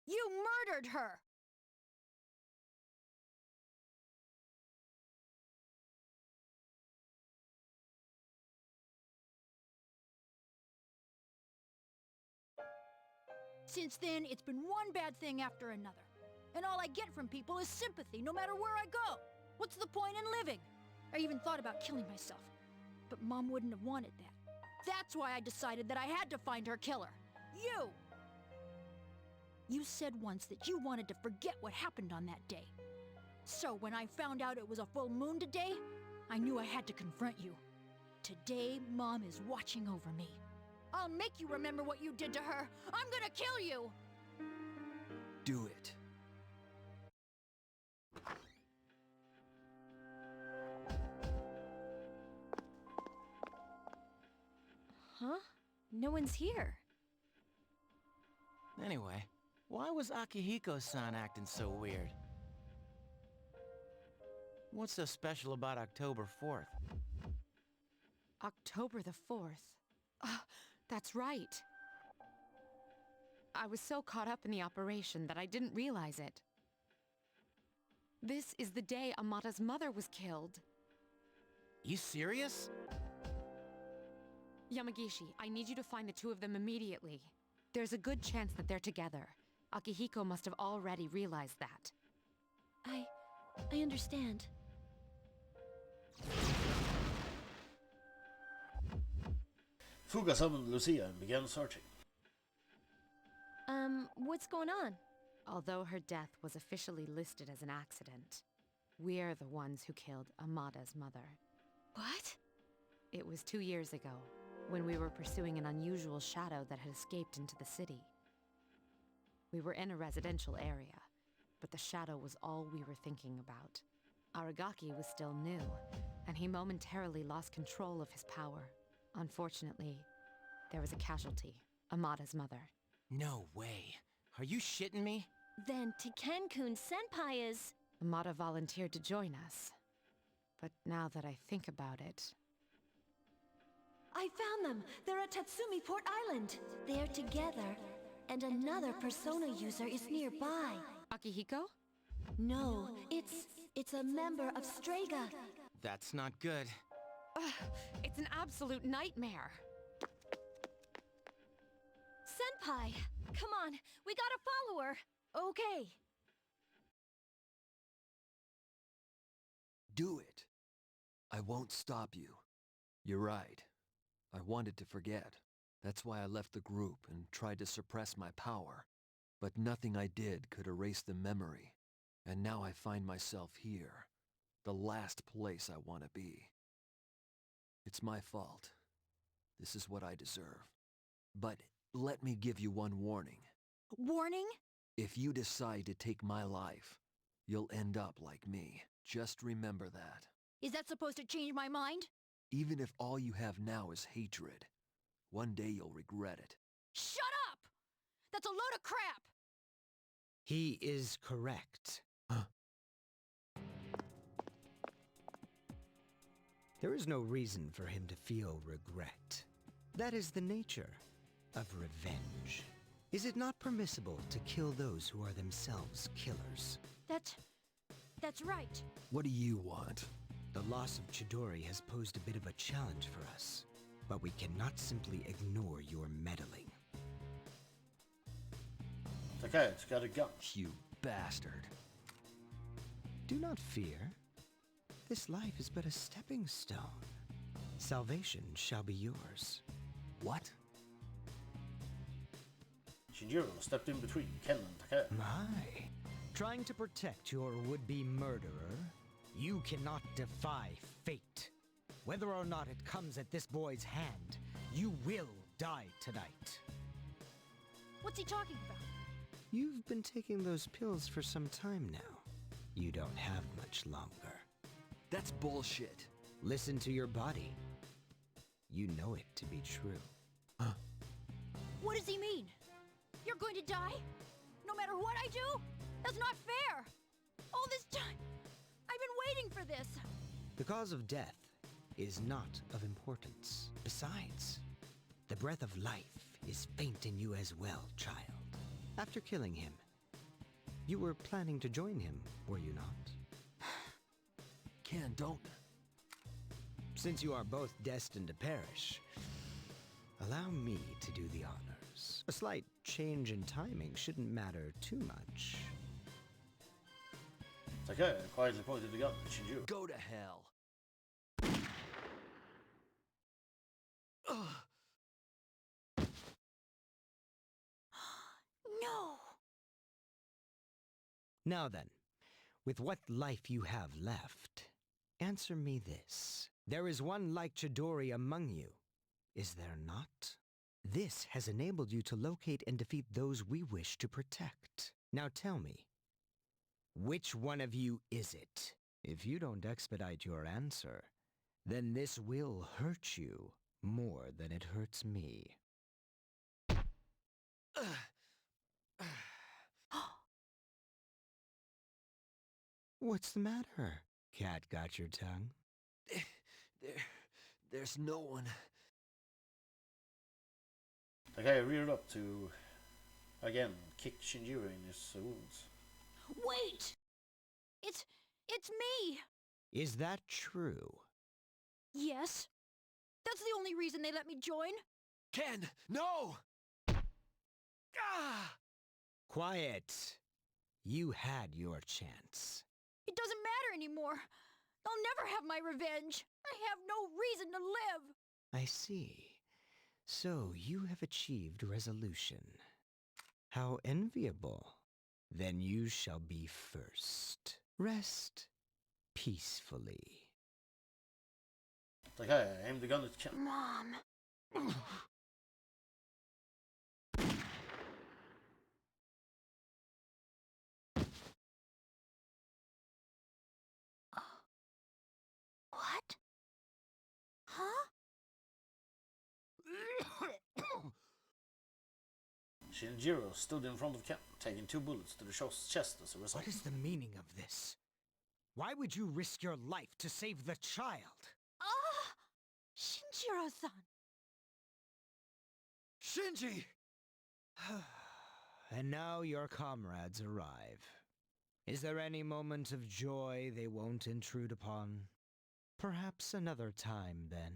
You murdered her! Since then, it's been one bad thing after another. And all I get from people is sympathy, no matter where I go. What's the point in living? I even thought about killing myself. But Mom wouldn't have wanted that. That's why I decided that I had to find her killer. You! You said once that you wanted to forget what happened on that day. So when I found out it was a full moon today, I knew I had to confront you. Today, Mom is watching over me. I'll make you remember what you did to her. I'm gonna kill you! Do it. Huh? No one's here. Anyway, why was Akihiko-san acting so weird? What's so special about October 4th? October the 4th. That's right. I was so caught up in the operation that I didn't realize it. This is the day Amata's mother was killed. You serious? Yamagishi, I need you to find the two of them immediately. There's a good chance that they're together. Akihiko must have already realized that. I understand. Fuga summoned Lucia and began searching. What's going on? Although her death was officially listed as an accident, we're the ones who killed Amada's mother. What? It was 2 years ago, when we were pursuing an unusual shadow that had escaped into the city. We were in a residential area, but the shadow was all we were thinking about. Aragaki was still new, and he momentarily lost control of his power. Unfortunately, there was a casualty, Amada's mother. No way. Are you shitting me? Then Tekken-kun Senpai is... Amada volunteered to join us. But now that I think about it... I found them! They're at Tatsumi Port Island! They're together, and another Persona user is nearby. Akihiko? No, it's a member of Strega. That's not good. Ugh, it's an absolute nightmare. Senpai! Come on, we gotta follow her! Okay. Do it. I won't stop you. You're right. I wanted to forget. That's why I left the group and tried to suppress my power. But nothing I did could erase the memory. And now I find myself here. The last place I want to be. It's my fault. This is what I deserve. But let me give you one warning. Warning? If you decide to take my life, you'll end up like me. Just remember that. Is that supposed to change my mind? Even if all you have now is hatred, one day you'll regret it. Shut up! That's a load of crap! He is correct. There is no reason for him to feel regret. That is the nature of revenge. Is it not permissible to kill those who are themselves killers? That's right. What do you want? The loss of Chidori has posed a bit of a challenge for us, but we cannot simply ignore your meddling. Okay, it's got a gun. You bastard. Do not fear. This life is but a stepping stone. Salvation shall be yours. What? Shinjiro stepped in between Ken and Takaya. My. Trying to protect your would-be murderer, you cannot defy fate. Whether or not it comes at this boy's hand, you will die tonight. What's he talking about? You've been taking those pills for some time now. You don't have much longer. That's bullshit. Listen to your body. You know it to be true. What does he mean? You're going to die? No matter what I do? That's not fair! All this time, I've been waiting for this! The cause of death is not of importance. Besides, the breath of life is faint in you as well, child. After killing him, you were planning to join him, were you not? Ken, don't. Since you are both destined to perish, allow me to do the honors. A slight change in timing shouldn't matter too much. Takaya quietly pointed the gun at Shinjiro. Go to hell. No! Now then, with what life you have left, answer me this. There is one like Chidori among you, is there not? This has enabled you to locate and defeat those we wish to protect. Now tell me, which one of you is it? If you don't expedite your answer, then this will hurt you more than it hurts me. What's the matter? Cat got your tongue? There's no one. Takaya reared up to, again, kick Shinjiro in his wounds. Wait! It's me! Is that true? Yes. That's the only reason they let me join. Ken, no! Ah! Quiet. You had your chance. It doesn't matter anymore. I'll never have my revenge. I have no reason to live. I see. So you have achieved resolution. How enviable. Then you shall be first. Rest peacefully. It's like, hey, I aimed the gun at Ken. Mom. What? Huh? Shinjiro stood in front of Ken, taking 2 bullets to the chest as a result. What is the meaning of this? Why would you risk your life to save the child? Ah! Shinjiro-san! Shinji! And now your comrades arrive. Is there any moment of joy they won't intrude upon? Perhaps another time, then.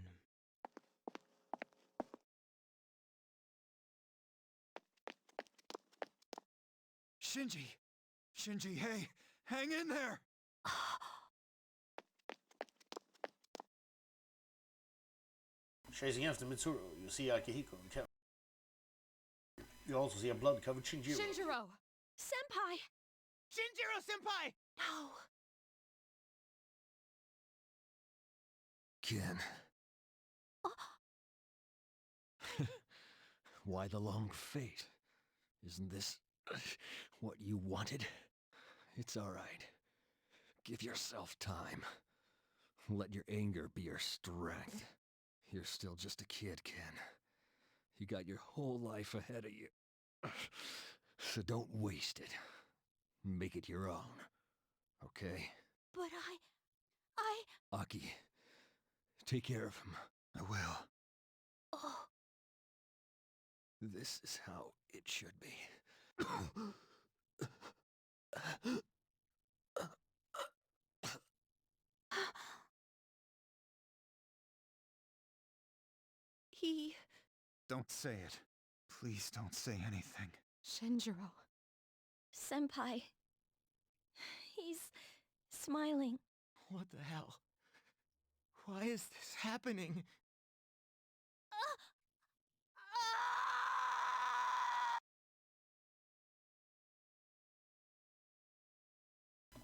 Shinji! Shinji, hey! Hang in there! Chasing after Mitsuru, you see Akihiko and Ken. You also see a blood-covered Shinjiro. Shinjiro! Senpai! Shinjiro-senpai! No. Ken. Why the long fate? Isn't this what you wanted? It's all right. Give yourself time. Let your anger be your strength. You're still just a kid, Ken. You got your whole life ahead of you. So don't waste it. Make it your own. Okay? But Aki, take care of him. I will. Oh. This is how it should be. He... Don't say it. Please don't say anything. Shinjiro. Senpai. He's smiling. What the hell? Why is this happening?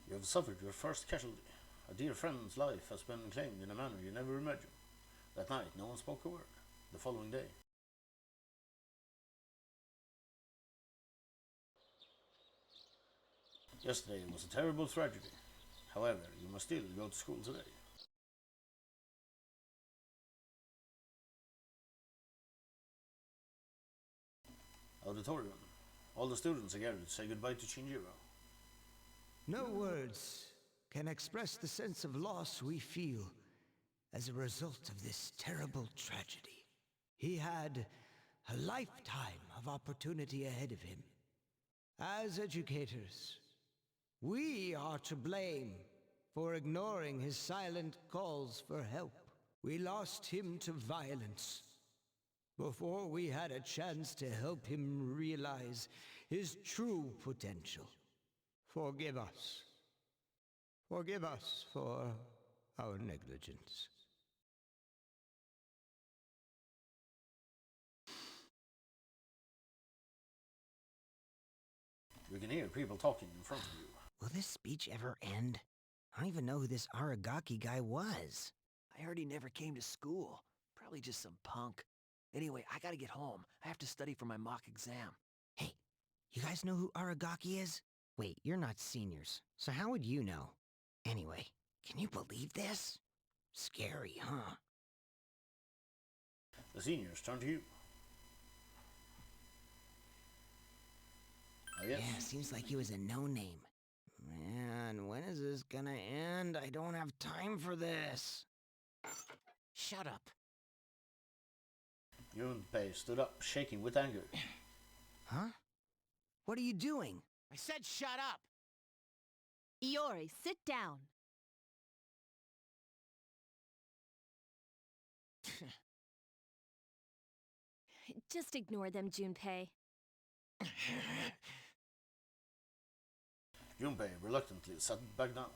You have suffered your first casualty. A dear friend's life has been claimed in a manner you never imagined. That night, no one spoke a word. The following day. Yesterday was a terrible tragedy. However, you must still go to school today. Auditorium. All the students are gathered to say goodbye to Shinjiro. No words can express the sense of loss we feel as a result of this terrible tragedy. He had a lifetime of opportunity ahead of him. As educators, we are to blame for ignoring his silent calls for help. We lost him to violence before we had a chance to help him realize his true potential. Forgive us. Forgive us for our negligence. You can hear people talking in front of you. Will this speech ever end? I don't even know who this Aragaki guy was. I heard he never came to school. Probably just some punk. Anyway, I gotta get home. I have to study for my mock exam. Hey, you guys know who Aragaki is? Wait, you're not seniors, so how would you know? Anyway, can you believe this? Scary, huh? The seniors turn to you. Oh, yes. Yeah, seems like he was a no-name. Man, when is this gonna end? I don't have time for this. Shut up. Junpei stood up, shaking with anger. Huh? What are you doing? I said shut up! Iori, sit down. Just ignore them, Junpei. Junpei reluctantly sat back down.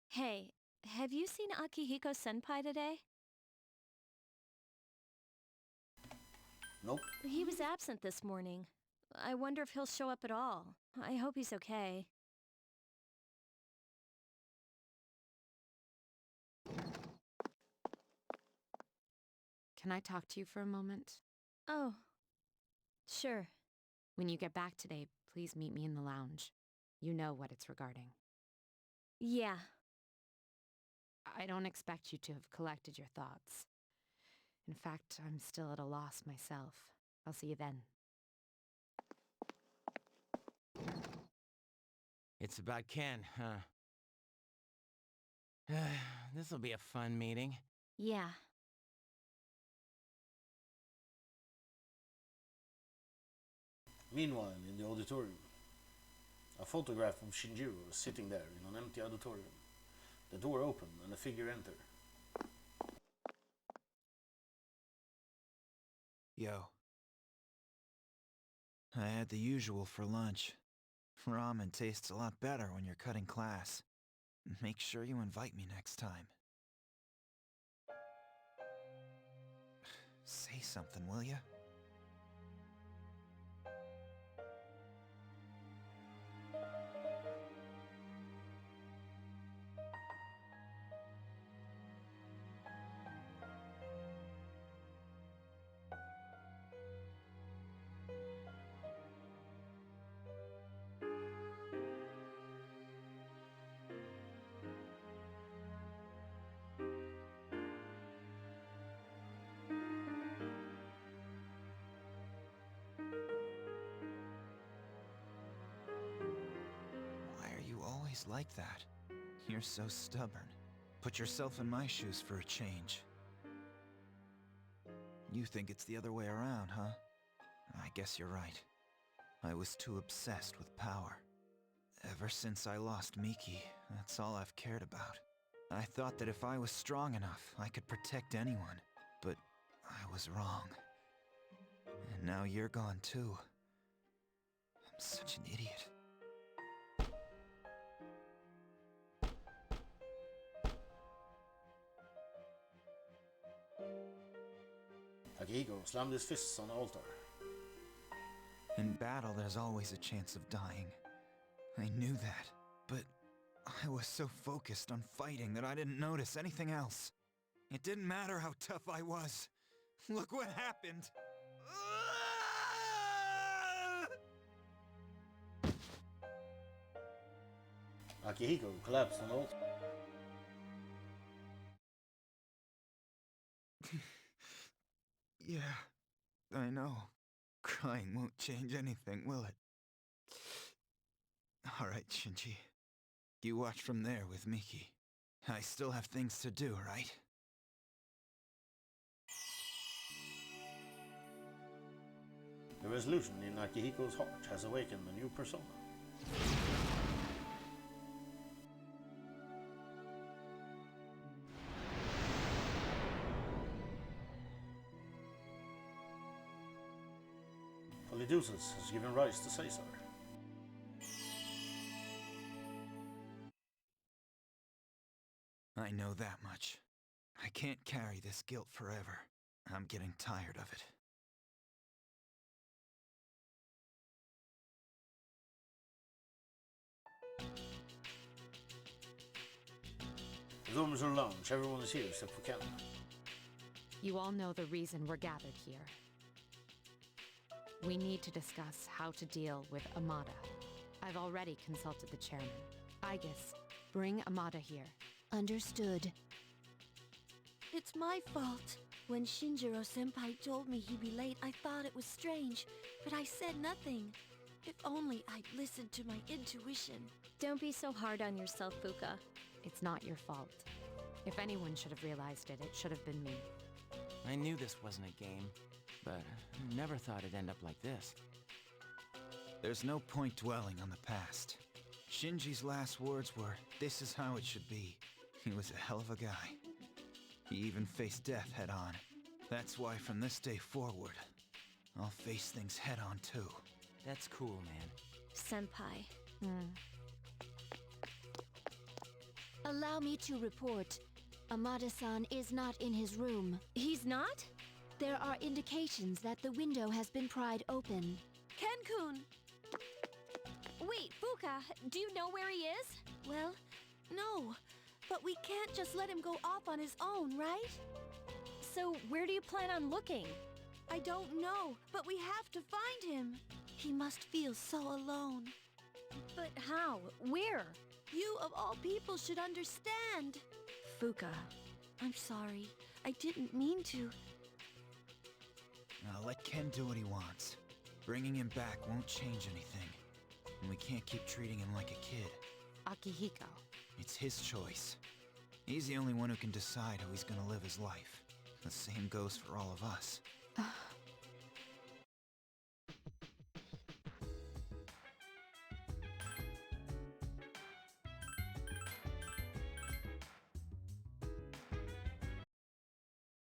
Hey, Have you seen Akihiko-senpai today? Nope. He was absent this morning. I wonder if he'll show up at all. I hope he's okay. Can I talk to you for a moment? Oh, sure. When you get back today, please meet me in the lounge. You know what it's regarding. Yeah. I don't expect you to have collected your thoughts. In fact, I'm still at a loss myself. I'll see you then. It's about Ken, huh? This'll be a fun meeting. Yeah. Meanwhile, in the auditorium, a photograph of Shinjiro is sitting there in an empty auditorium. The door opened and a figure entered. Yo. I had the usual for lunch. Ramen tastes a lot better when you're cutting class. Make sure you invite me next time. Say something, will ya? Like that. You're so stubborn. Put yourself in my shoes for a change. You think it's the other way around, huh? I guess you're right. I was too obsessed with power. Ever since I lost Miki, that's all I've cared about. I thought that if I was strong enough, I could protect anyone. But I was wrong. And now you're gone too. I'm such an idiot. Akihiko slammed his fists on the altar. In battle, there's always a chance of dying. I knew that, but I was so focused on fighting that I didn't notice anything else. It didn't matter how tough I was. Look what happened! Akihiko collapsed on the altar. Yeah, I know. Crying won't change anything, will it? Alright, Shinji. You watch from there with Miki. I still have things to do, right? The resolution in Akihiko's heart has awakened a new persona. Polyducus has given rise to Caesar. I know that much. I can't carry this guilt forever. I'm getting tired of it. The rooms are lounge, everyone is here except for Ken. You all know the reason we're gathered here. We need to discuss how to deal with Amada. I've already consulted the chairman. Aegis, bring Amada here. Understood. It's my fault. When Shinjiro-senpai told me he'd be late, I thought it was strange, but I said nothing. If only I'd listened to my intuition. Don't be so hard on yourself, Fuka. It's not your fault. If anyone should have realized it, it should have been me. I knew this wasn't a game, but I never thought it'd end up like this. There's no point dwelling on the past. Shinji's last words were, "This is how it should be." He was a hell of a guy. He even faced death head on. That's why from this day forward, I'll face things head on too. That's cool, man. Senpai. Allow me to report. Amada-san is not in his room. He's not? There are indications that the window has been pried open. Ken-kun! Wait, Fuka, do you know where he is? Well, no. But we can't just let him go off on his own, right? So, where do you plan on looking? I don't know, but we have to find him. He must feel so alone. But how? Where? You, of all people, should understand. Fuka, I'm sorry. I didn't mean to. Now let Ken do what he wants. Bringing him back won't change anything. And we can't keep treating him like a kid. Akihiko. It's his choice. He's the only one who can decide how he's gonna live his life. The same goes for all of us.